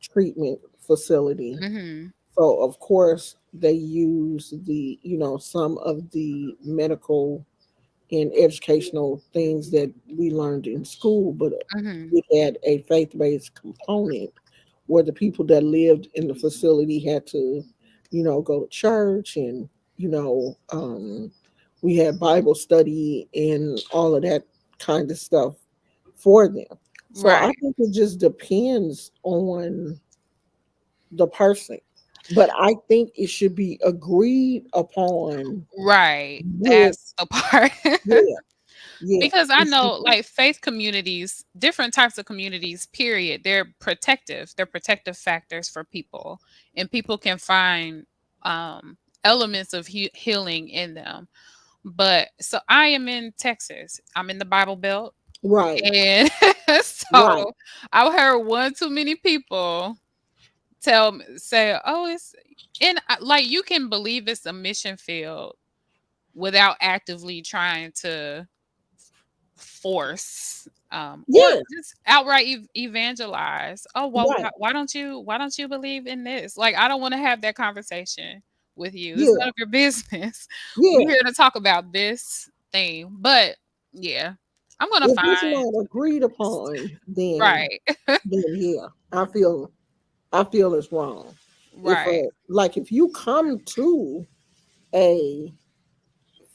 A: treatment facility.
B: Mm-hmm.
A: So, of course, they use some of the medical and educational things that we learned in school, but
B: Mm-hmm.
A: it had a faith based component where the people that lived in the facility had to, go to church, and, we had Bible study and all of that kind of stuff for them. So I
B: Right.
A: think it just depends on the person. But I think it should be agreed upon
B: Right.
A: with,
B: That's the part.
A: yeah, yeah.
B: Because I
A: It should
B: know, like, faith communities, different types of communities, period, they're protective. They're protective factors for people, and people can find um, elements of healing in them. But so I am in Texas. I'm in the Bible Belt,
A: right,
B: and
A: right.
B: so I've heard one too many people say, "Oh, it's," and like, you can believe it's a mission field without actively trying to force or
A: Yeah,
B: just outright evangelize. Oh, well,
A: right.
B: why don't you believe in this? Like, I don't want to have that conversation with you. It's none
A: Yeah,
B: of your business. We're
A: yeah.
B: here to talk about this thing. But yeah, I'm gonna
A: If it's
B: find
A: not agreed upon, then
B: right.
A: yeah, I feel it's wrong. If
B: Right.
A: if you come to a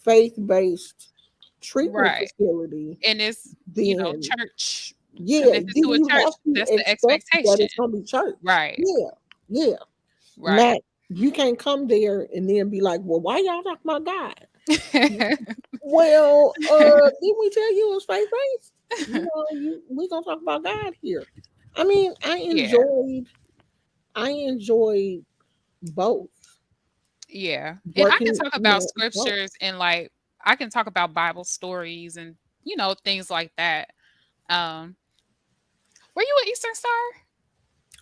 A: faith-based treatment
B: Right.
A: facility,
B: And it's,
A: then
B: church
A: yeah,
B: connected to
A: then
B: a
A: you
B: church.
A: have to
B: That's the
A: expect that
B: expectation.
A: it's gonna be church.
B: Right.
A: Yeah, yeah.
B: Right.
A: Not you can't come there and then be like, well, why y'all talking about God? Well, didn't we tell you it was faith based? We gonna talk about God here. I mean,
B: Yeah.
A: I enjoyed both
B: Yeah. And I can
A: working,
B: talk about
A: both.
B: scriptures and, like, I can talk about Bible stories and, things like that. Um, were you an Eastern Star?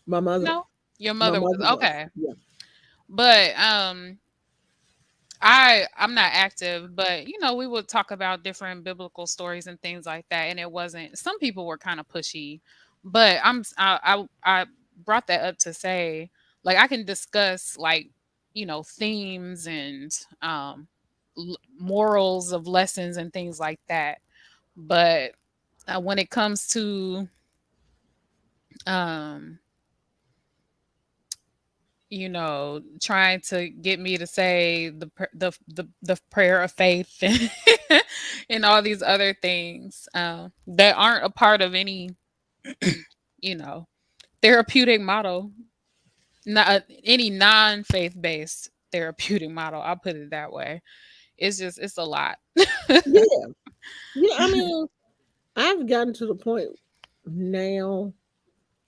A: My mother,
B: No? Your
A: my
B: mother
A: mother
B: was.
A: was,
B: Okay.
A: yeah,
B: But I'm not active, but we would talk about different biblical stories and things like that, and it wasn't. Some people were kind of pushy, but I brought that up to say, like, I can discuss, like, themes and morals of lessons and things like that, but when it comes to um trying to get me to say the prayer of faith and all these other things that aren't a part of any, you know, therapeutic model, not any non-faith based therapeutic model. I'll put it that way. It's a lot.
A: yeah, yeah. I mean, I've gotten to the point now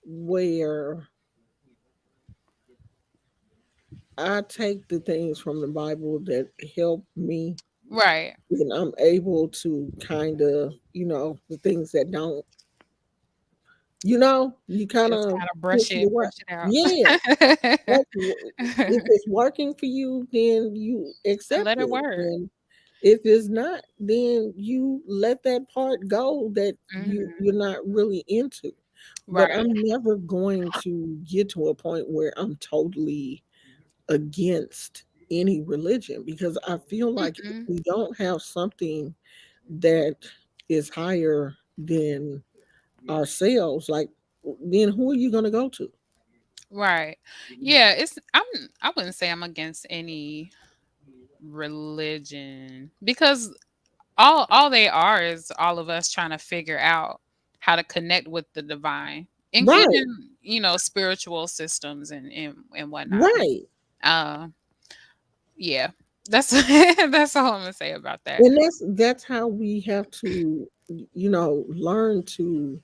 A: where I take the things from the Bible that help me,
B: Right.
A: and I'm able to kind of, the things that don't, you kind
B: Just
A: of
B: kind of
A: push it away.
B: brush it out.
A: Yeah. Like, if it's working for you, then you
B: And
A: accept
B: let it
A: it.
B: work.
A: And if it's not, then you let that part go that
B: Hmm.
A: you're not really into. but
B: Right.
A: I'm never going to get to a point where I'm totally against any religion, because I feel like if
B: Mm-mm.
A: we don't have something that is higher than ourselves, like, then who are you going to go to?
B: Right. Yeah, I wouldn't say I'm against any religion because all they are is all of us trying to figure out how to connect with the divine,
A: Right,
B: including, spiritual systems and whatnot.
A: right.
B: Uh yeah. That's that's all I'm gonna say about that.
A: And that's how we have to, learn to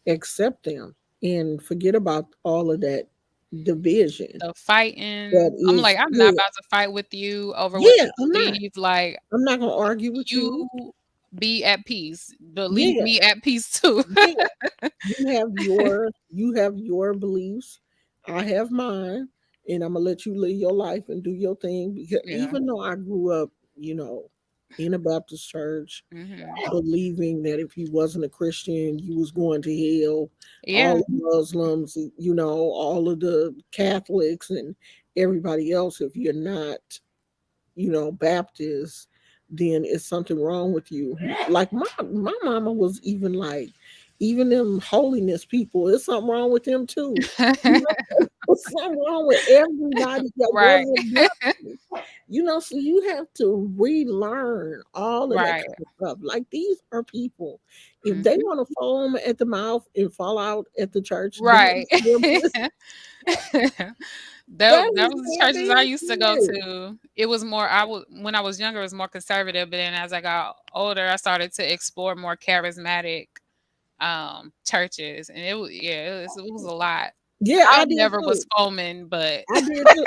A: accept them and forget about all of that division
B: The
A: that
B: fighting. I'm
A: is.
B: like, I'm not
A: Yeah,
B: about to fight with you over what
A: yeah,
B: you
A: I'm not.
B: believe. Like,
A: I'm not gonna argue with you.
B: you be at peace, but leave
A: Yeah,
B: me at peace too.
A: yeah. You have your beliefs. I have mine, and I'm gonna let you live your life and do your thing. Because
B: Yeah.
A: even though I grew up, you know, in a Baptist church,
B: Hmm.
A: believing that if you wasn't a Christian, you was going to hell. All
B: Yeah.
A: the Muslims, all of the Catholics and everybody else, if you're not, Baptist, then it's something wrong with you. Like my mama was even like, even them holiness people, there's something wrong with them too. There's something wrong with everybody that
B: Right.
A: wasn't Baptist. So you have to relearn all of that
B: Right.
A: kind of stuff. Like, these are people. If they
B: Hmm.
A: want to foam at the mouth and fall out at the church,
B: Right.
A: that
B: That
A: is
B: was the
A: their
B: churches I used to go
A: business.
B: to. It was more I was when I was younger, it was more conservative, but then as I got older, I started to explore more charismatic churches, and it was a lot.
A: Yeah,
B: I
A: I did
B: never was
A: too.
B: foaming, but
A: I did too.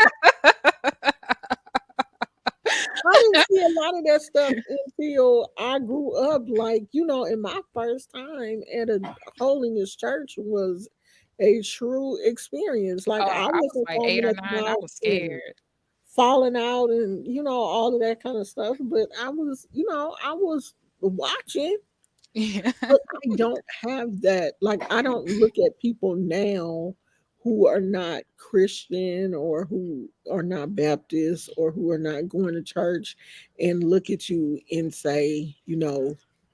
A: I didn't see a lot of that stuff until I grew up. Like, in my first time at a holiness church was a true experience. Like,
B: oh,
A: I
B: I was
A: wasn't
B: like 8
A: foaming
B: or
A: at the
B: 9. I
A: mouth
B: was
A: and
B: scared.
A: falling out and, all of that kind of stuff. But I was watching.
B: Yeah.
A: But I don't have that. Like, I don't look at people now who are not Christian or who are not Baptist or who are not going to church and look at you and say,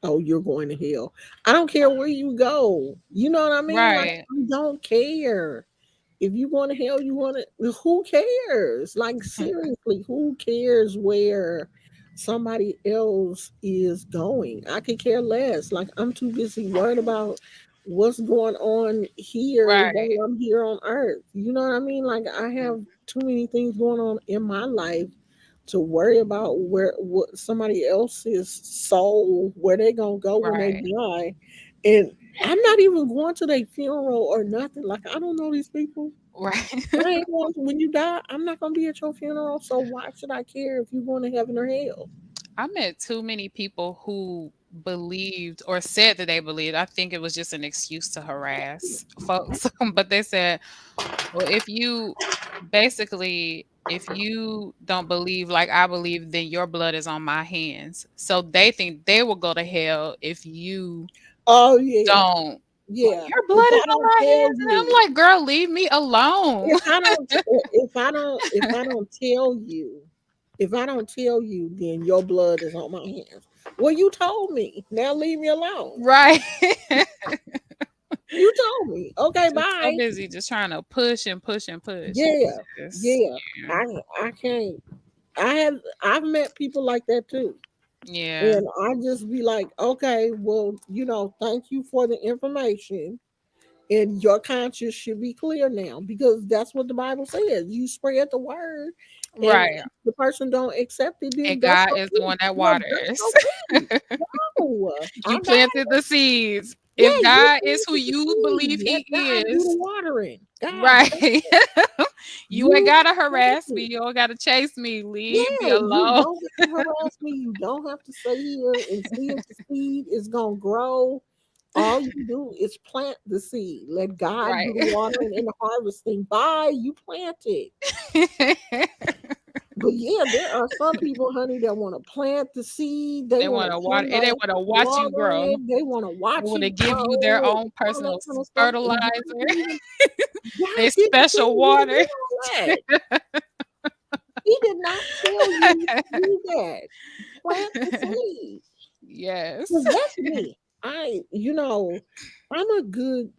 A: oh, you're going to hell. I don't care where you go. You know what I mean? Like,
B: Right.
A: I don't care. If you want to hell, you want to, who cares? Like, seriously, who cares where somebody else is going? I could care less. Like, I'm too busy worried about what's going on here
B: Right.
A: while I'm here on earth. You know what I mean? Like, I have too many things going on in my life to worry about where what somebody else's soul, where they gonna go when they
B: Right.
A: die. And I'm not even going to their funeral or nothing. Like, I don't know these people.
B: Right.
A: I ain't going to, when you die, I'm not gonna be at your funeral. So why should I care if you're going to heaven or hell?
B: I met too many people who believed or said that they believed. I think it was just an excuse to harass folks. But they said, well, if you don't believe like I believe, then your blood is on my hands. So they think they will go to hell if you
A: Oh yeah,
B: don't. Like,
A: yeah.
B: your
A: If
B: blood is
A: I
B: on
A: don't
B: my
A: tell
B: hands. And I'm
A: you,
B: like, girl, leave me alone.
A: if I don't tell you, then your blood is on my hands. Well, you told me. Now leave me alone.
B: Right.
A: You told me. Okay,
B: Just so
A: bye.
B: busy just trying to push and push and push.
A: Yeah,
B: It's
A: yeah.
B: yeah.
A: I can't. I've met people like that too.
B: Yeah.
A: And I just be like, okay, well, thank you for the information. And your conscience should be clear now, because that's what the Bible says. You spread the word, and
B: Right.
A: if the person don't accept it, then
B: And
A: that's
B: God is the
A: okay.
B: one that
A: Yeah, that's
B: waters.
A: okay. No,
B: You
A: I got
B: planted the seeds.
A: yeah.
B: If
A: You
B: God is who
A: planted the
B: you
A: seed.
B: believe
A: Let
B: he
A: God do the
B: is,
A: watering. God,
B: right. You ain't
A: you
B: gotta harass me.
A: planted.
B: You don't gotta chase me. Leave me
A: Yeah, you
B: alone.
A: don't have to harass me. You don't have to stay here and see if the seed is gonna grow. All you do is plant the seed. Let God do
B: Right.
A: the watering and the harvesting. Bye, you plant it. But yeah, there are some people, honey, that want to plant the seed. They
B: They
A: want to
B: want to water
A: come
B: it. They
A: back,
B: want to watch you
A: water
B: grow.
A: it. They want to
B: They
A: watch
B: want to
A: it
B: give you their
A: grow and
B: own
A: all that
B: personal
A: kind of stuff. And
B: fertilizer,
A: God
B: their
A: didn't tell
B: special
A: you to
B: water.
A: do all that. He did not tell you to do that. Plant the seed.
B: Yes.
A: Because that's me. I'm a good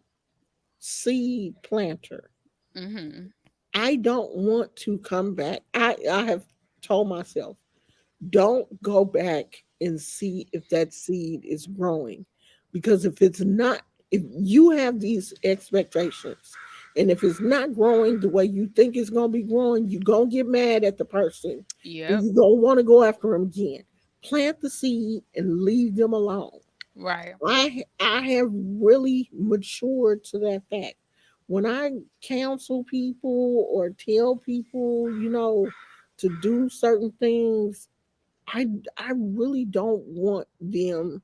A: seed planter.
B: Hmm.
A: I don't want to come back. I have told myself, don't go back and see if that seed is growing. Because if it's not, if you have these expectations and if it's not growing the way you think it's going to be growing, you're going to get mad at the person and
B: Yep.
A: you're going to want to go after them again. Plant the seed and leave them alone.
B: Right.
A: I have really matured to that fact. When I counsel people or tell people, to do certain things, I really don't want them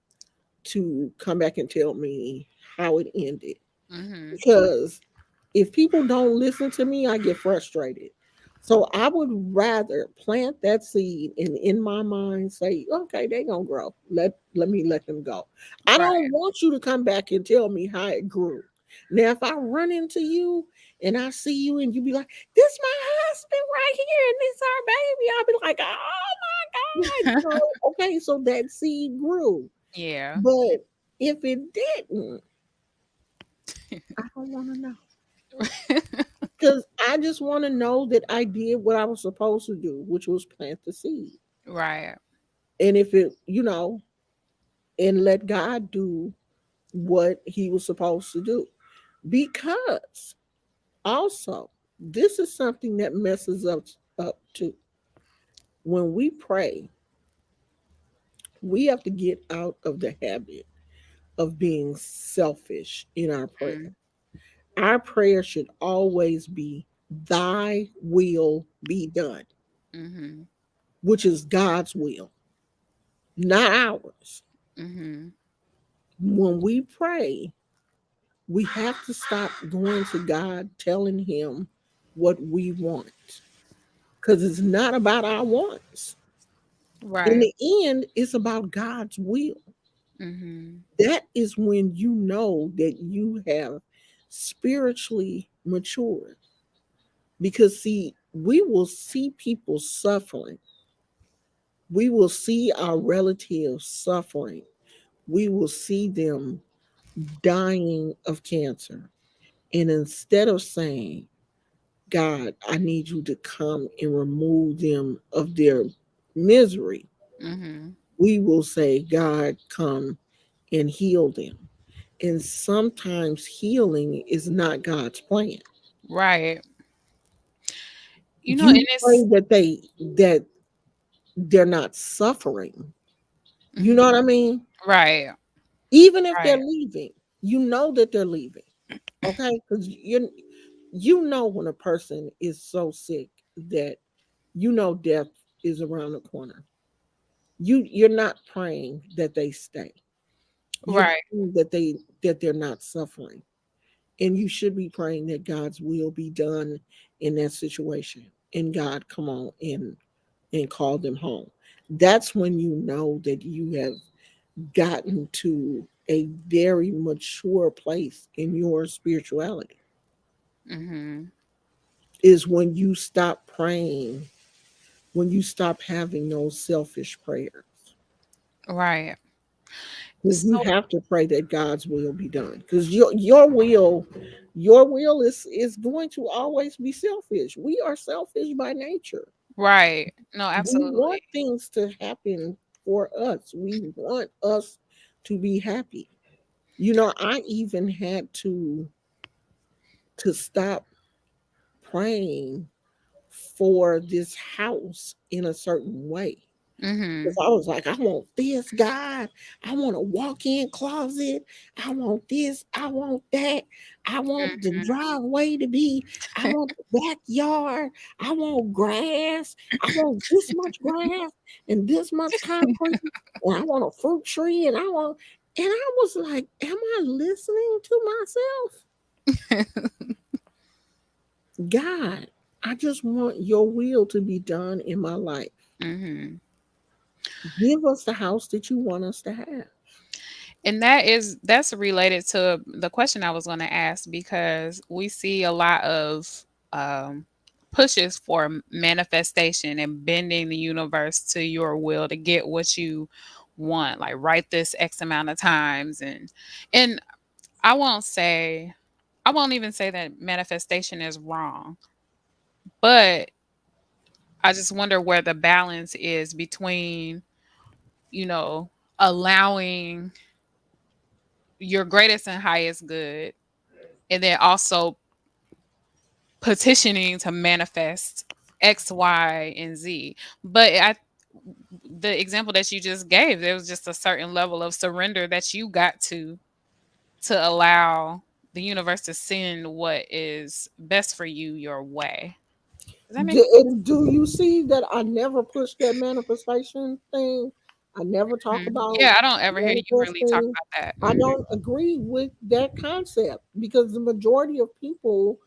A: to come back and tell me how it ended,
B: Hmm.
A: because if people don't listen to me, I get frustrated. So I would rather plant that seed and in my mind say, okay, they're gonna grow. Let them go. I don't
B: Right.
A: want you to come back and tell me how it grew. Now, if I run into you and I see you and you be like, this my husband right here and this our baby, I'll be like, oh my God. Okay, so that seed grew.
B: Yeah.
A: But if it didn't, I don't want to know. Because I just want to know that I did what I was supposed to do, which was plant the seed.
B: Right.
A: And if it, and let God do what he was supposed to do. Because also, this is something that messes up too. When we pray, we have to get out of the habit of being selfish in our prayer. Our prayer should always be, thy will be done,
B: Mm-hmm.
A: which is God's will, not ours.
B: Mm-hmm.
A: When we pray, we have to stop going to God telling him what we want, because it's not about our wants. In
B: Right.
A: the end, it's about God's will.
B: Mm-hmm.
A: That is when you know that you have spiritually matured. Because, see, we will see people suffering, we will see our relatives suffering, we will see them dying of cancer. And instead of saying, God, I need you to come and remove them of their misery,
B: Mm-hmm.
A: we will say, God, come and heal them. And sometimes healing is not God's plan.
B: Right. And
A: You pray
B: it's
A: that they're not suffering. You know
B: mhm.
A: what I mean?
B: Right.
A: Even if they're
B: Right.
A: leaving, you know that they're leaving. Okay? Because you know when a person is so sick that death is around the corner. You're not praying that they stay. You're
B: Right.
A: praying that they're not suffering. And you should be praying that God's will be done in that situation. And God come on and call them home. That's when you know that you have gotten to a very mature place in your spirituality,
B: Mm-hmm.
A: is when you stop praying, when you stop having those selfish prayers.
B: Right.
A: Because you
B: So
A: have to pray that God's will be done. Because your will is going to always be selfish. We are selfish by nature.
B: right. No,
A: We
B: absolutely.
A: want things to happen for us. We want us to be happy. I even had to stop praying for this house in a certain way.
B: Mm-hmm.
A: Because I was like, I want this, God. I want a walk in closet. I want this. I want that. I want the driveway to be, I want the backyard. I want grass. I want this much grass and this much concrete. And I want a fruit tree. And I was like, am I listening to myself? God. I just want your will to be done in my life.
B: Mhm.
A: Give us the house that you want us to have.
B: And that's related to the question I was going to ask, because we see a lot of um, pushes for manifestation and bending the universe to your will to get what you want. Like, write this X amount of times, and I won't say, I won't even say that manifestation is wrong, but I just wonder where the balance is between, you know, allowing your greatest and highest good, and then also petitioning to manifest X, Y, and Z. But the example that you just gave, there was just a certain level of surrender that you got to allow the universe to send what is best for you your way. Does that make
A: And do you see that I never push that manifestation thing? I never talk
B: sense?
A: about
B: Yeah, I don't ever hear you really talk
A: manifesting.
B: about that.
A: I don't agree with that concept because the majority of people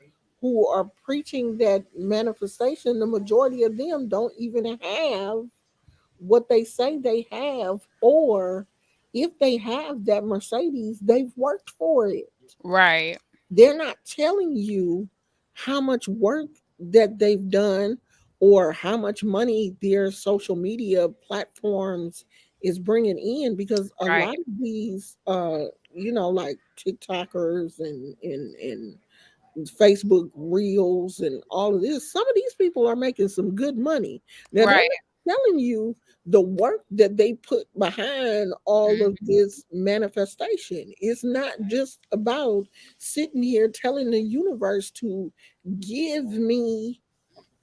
A: who are preaching that manifestation, the majority of them don't even have what they say they have, or if they have that Mercedes, they've worked for it.
B: Right,
A: They're not telling you how much work that they've done or how much money their social media platforms is bringing in, because a
B: right,
A: lot of these like TikTokers and Facebook Reels and all of this, some of these people are making some good money. Now, they're
B: right.
A: not telling you the work that they put behind all of
B: Mhm.
A: this manifestation. It's not just about sitting here telling the universe to give me,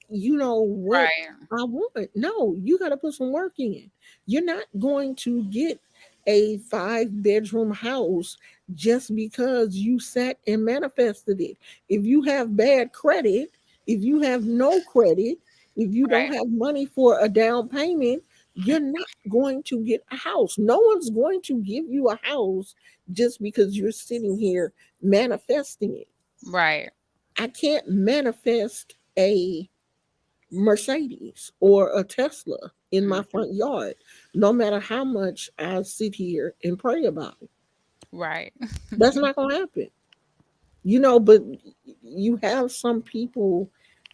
A: what
B: Right,
A: I want. No, you got to put some work in. You're not going to get a 5 bedroom house just because you sat and manifested it. If you have bad credit, if you have no credit, if you don't
B: right,
A: have money for a down payment, you're not going to get a house. No one's going to give you a house just because you're sitting here manifesting it.
B: right,
A: I can't manifest a Mercedes or a Tesla in my
B: mm,
A: front yard, no matter how much I sit here and pray about it.
B: right,
A: That's not going to happen. But you have some people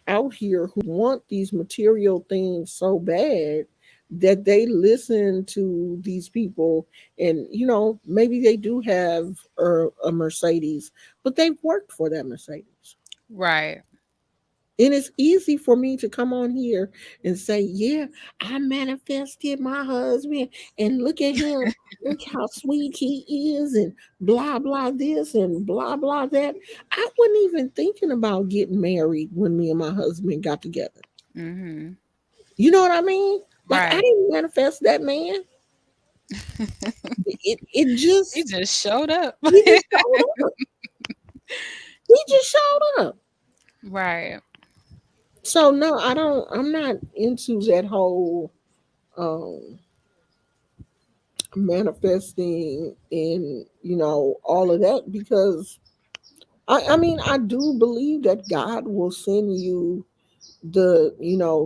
A: out here who want these material things so bad that they listen to these people, and maybe they do have a Mercedes, but they've worked for that Mercedes.
B: right.
A: And it's easy for me to come on here and say, yeah, I manifested my husband and look at him. Look how sweet he is and blah, blah, this and blah, blah, that. I wasn't even thinking about getting married when me and my husband got together.
B: Mhm.
A: You know what I mean? Like, I
B: Right.
A: didn't manifest that man. It
B: He
A: just,
B: just showed up.
A: he just showed up. He just showed up.
B: Right.
A: So, no, I'm not into that whole um manifesting and all of that, because I mean I do believe that God will send you the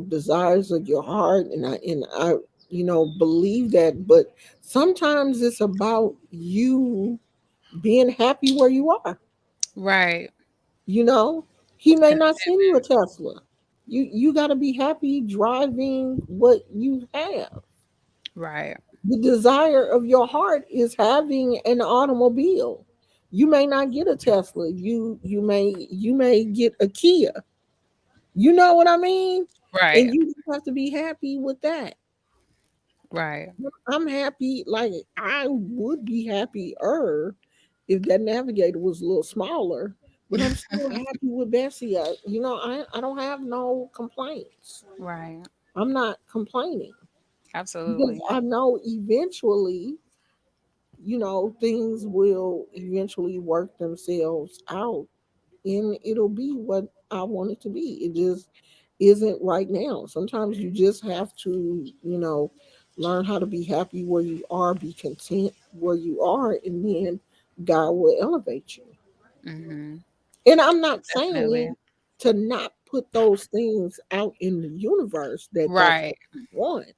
A: desires of your heart, and I believe that, but sometimes it's about you being happy where you are.
B: Right.
A: you know he may not send you a
B: Contentment.
A: Tesla. You got to be happy driving what you have.
B: Right.
A: The desire of your heart is having an automobile. You may not get a Tesla. You may get a Kia. You know what I mean? And
B: Right.
A: you just have to be happy with that.
B: Right.
A: I'm happy. Like, I would be happier if that Navigator was a little smaller, but I'm still happy with Bessie. I don't have no complaints.
B: Right.
A: I'm not complaining because
B: Absolutely.
A: I know eventually things will eventually work themselves out, and it'll be what I want it to be. It just isn't right now. Sometimes you just have to, learn how to be happy where you are, be content where you are, and then God will elevate you.
B: Mhm.
A: And I'm not
B: Definitely.
A: saying to not put those things out in the universe that's
B: Right.
A: what you want.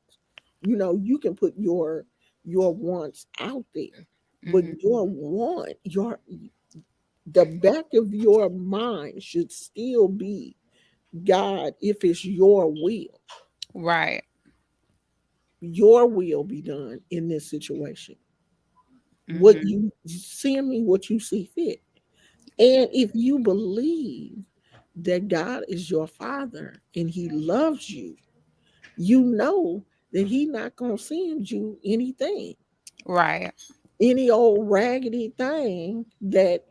A: You know, you can put your wants out there, but
B: Hmm.
A: your want, your the back of your mind should still be God. If it's
B: Right.
A: your will be done in this situation. What
B: Hmm.
A: you send me, what you see fit. And if you believe that God is your father and he loves you, you know that he's not going to send you anything,
B: Right.
A: any old raggedy thing that,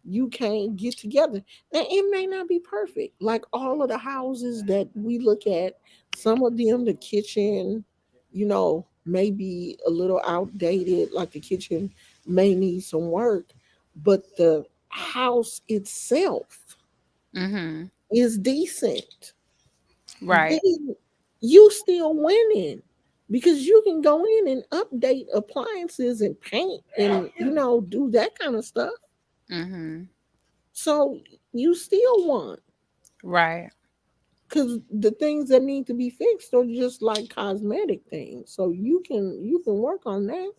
A: you can't get together. Now, it may not be perfect. Like all of the houses that we look at, some of them, the kitchen, may be a little outdated, like the kitchen may need some work, but the house itself
B: Hmm.
A: is decent.
B: Right.
A: Then you still winning because you can go in and update appliances and paint and do that kind of stuff.
B: Hmm.
A: So you still won
B: Right.
A: because the things that need to be fixed are just like cosmetic things. So you can work on that.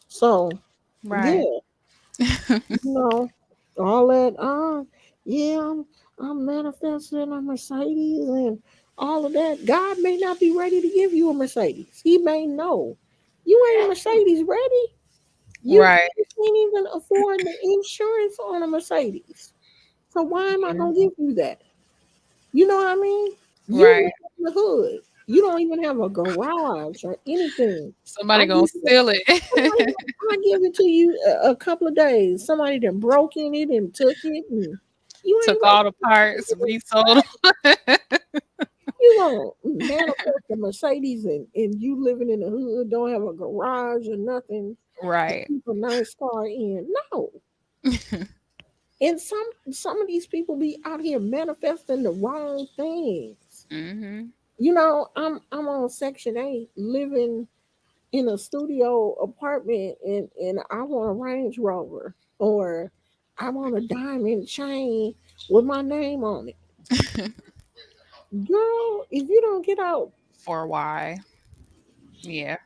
A: So
B: Right.
A: yeah, you know, all that. Yeah, I'm manifesting a Mercedes and all of that. God may not be ready to give you a Mercedes. He may know you ain't Mercedes ready.
B: Right.
A: You can't even afford the insurance on a Mercedes. So why am I
B: Yeah.
A: gonna give you that? You know what I mean? You
B: Right.
A: live in the hood. You don't even have a garage or anything. I
B: Somebody
A: give
B: gonna
A: you
B: steal it.
A: somebody, I give it to you a couple of days. Somebody that broke in it and took it, and you
B: Took
A: ain't
B: all the parts,
A: ready.
B: resold them.
A: You gonna manifest a Mercedes and you living in the hood, don't have a garage or nothing to
B: Right.
A: keep a nice car in. No. And some of these people be out here manifesting the wrong things.
B: Hmm.
A: I'm on Section 8 living in a studio apartment and I want a Range Rover or I want a diamond chain with my name on it. Girl, if you don't get out,
B: For why? Yeah.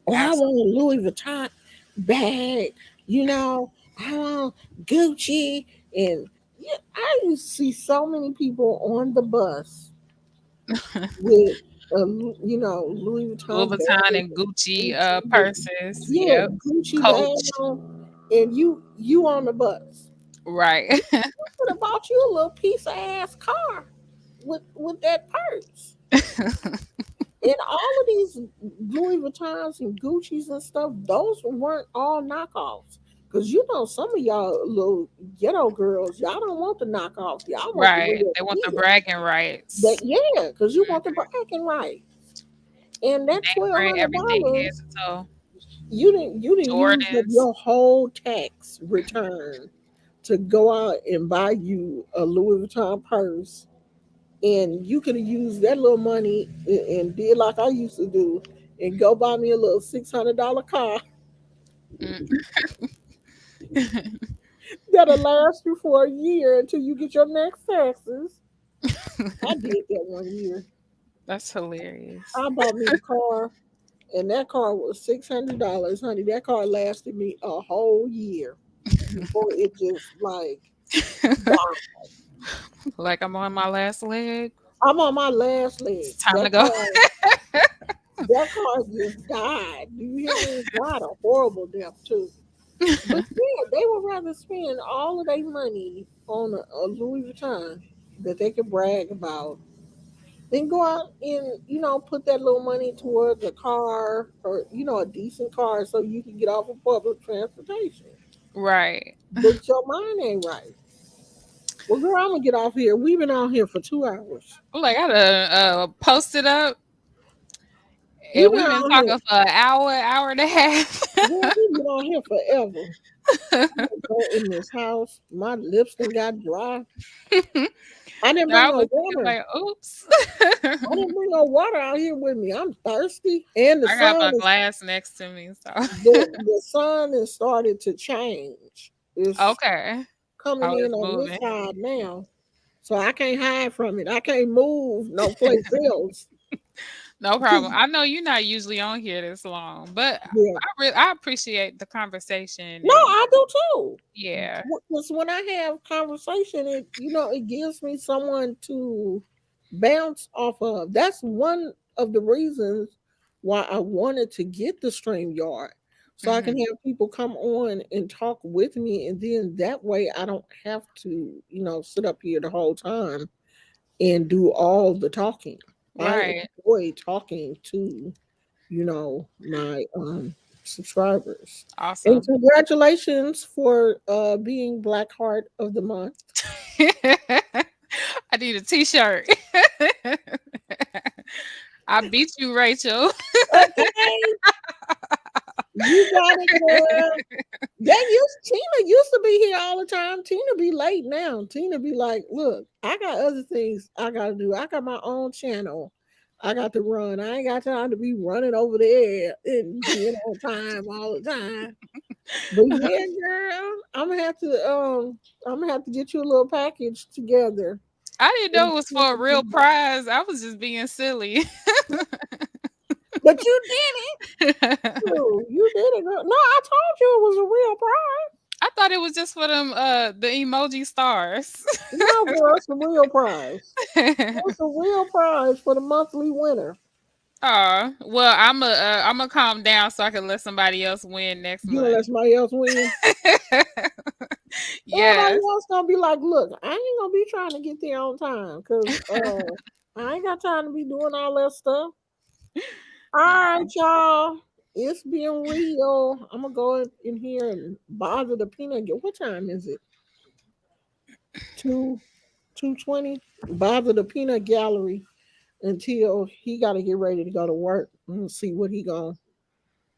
A: or I
B: Absolutely.
A: want a Louis Vuitton bag, you know, I want Gucci and yeah, I used to see so many people on the bus with Louis
B: Louis
A: Vuitton
B: Vuitton
A: bag,
B: and Gucci
A: Gucci,
B: purses.
A: yeah,
B: Yep.
A: Gucci bag
B: Coach.
A: on, and you on the bus.
B: Right.
A: Could have bought you a little piece of ass car with that purse. And all of these Louis Vuittons and Gucci's and stuff, those weren't all knockoffs. Cause some of y'all little ghetto girls, y'all don't want the knockoffs. Y'all want the
B: Right.
A: real
B: They want the
A: deal.
B: bragging
A: That
B: rights.
A: yeah, cause you want the bragging right. And that
B: Name
A: twelve
B: brand
A: hundred
B: everything head
A: dollars,
B: to toe.
A: you didn't use up
B: Jordans.
A: your whole tax return to go out and buy you a Louis Vuitton purse, and you could have used that little money and did like I used to do and go buy me a little $600 car
B: Mm.
A: that'll last you for a year until you get your next taxes. I did that one year.
B: That's hilarious.
A: I bought me a car, and that car was $600, honey. That car lasted me a whole year before it just like died.
B: Like I'm on my last leg.
A: I'm on my last
B: It's
A: legs.
B: time to go.
A: That car just died. Do you hear me? It died a horrible death too. But yeah, they would rather spend all of their money on a Louis Vuitton that they could brag about than go out and put that little money towards a car or a decent car so you can get off of public transportation.
B: Right.
A: But your mind ain't right. Well, girl, I'm gonna get off here. We've been out here for 2 hours.
B: Like I done post it up
A: We've
B: and
A: been
B: we've been
A: out here.
B: talking for an hour, hour and a half.
A: Girl, we've been out here forever. I'm gonna go in this house. My lips done got dry. I didn't bring
B: I
A: no
B: was thinking
A: water.
B: like, oops.
A: I didn't bring no water out here with me. I'm thirsty, and
B: I got my glass next to me, so
A: the sun has started to change. It's
B: okay.
A: coming
B: Oh,
A: in
B: it's
A: on this
B: moving.
A: side now. So I can't hide from it. I can't move no place else.
B: No problem.
A: 'Cause,
B: I know you're not usually on here this long, but
A: yeah.
B: I appreciate the conversation
A: No,
B: and
A: I do too.
B: yeah.
A: Because when I have conversation, it gives me someone to bounce off of. That's one of the reasons why I wanted to get the stream yard. So I can
B: Hmm.
A: have people come on and talk with me, and then that way I don't have to, sit up here the whole time and do all the talking. I
B: Right.
A: enjoy talking to, my subscribers. And
B: Awesome.
A: congratulations for being Black Heart of the Month.
B: I need a t-shirt. I beat you, Rachel.
A: Okay, you got it, girl. Tina used to be here all the time. Tina be late now. Tina be like, look, I got other things I gotta do. I got my own channel. I got to run. I ain't got time to be running over there and being on time all the time. But yeah, girl, I'm gonna have to get you a little package together.
B: I didn't know
A: And
B: it was
A: send
B: for a
A: it to
B: real
A: you.
B: prize. I was just being silly.
A: But you did it. You did it, girl. No, I told you it was a real prize.
B: I thought it was just for them the emoji stars.
A: No, girl, it's a real prize. It's a real prize for the monthly winner.
B: Oh, well, I'm gonna calm down so I can let somebody else win next
A: You gonna
B: month.
A: let somebody else win? Everybody
B: Yes.
A: else gonna be like, look, I ain't gonna be trying to get there on time because I ain't got time to be doing all that stuff. All right,
B: No.
A: y'all. It's been real. I'm gonna go in here and bother the peanut. What time is it? 2:20. Bother the peanut gallery until he got to get ready to go to work and see what he gonna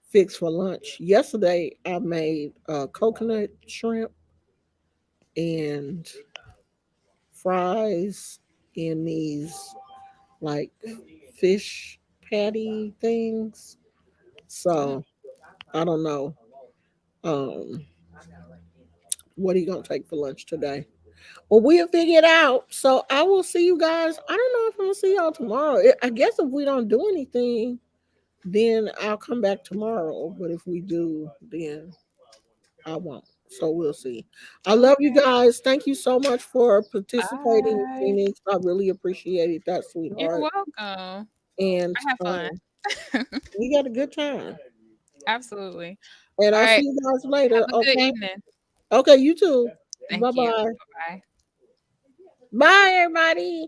A: fix for lunch. Yesterday, I made coconut shrimp and fries in these like fish patty things.
B: Mm.
A: So I don't know um, what he gonna take for lunch today. Well, we'll figure it out. So I will see you guys. I don't know if I'm gonna see y'all tomorrow. I guess if we don't do anything, then I'll come back tomorrow. But if we do, then I won't. So we'll see. I love you
B: Okay.
A: guys. Thank you so much for participating,
C: Bye.
A: Phoenix. I really appreciate that,
B: You're
A: sweetheart.
B: welcome.
A: And
B: I have fun.
A: we got a good time.
B: Absolutely.
A: And
B: All
A: I'll see
B: right.
A: you guys
B: Have
A: later.
B: a good
A: Okay.
B: evening.
A: Okay, you too. Bye
B: Thank you.
A: bye.
B: Bye bye.
A: Bye, everybody.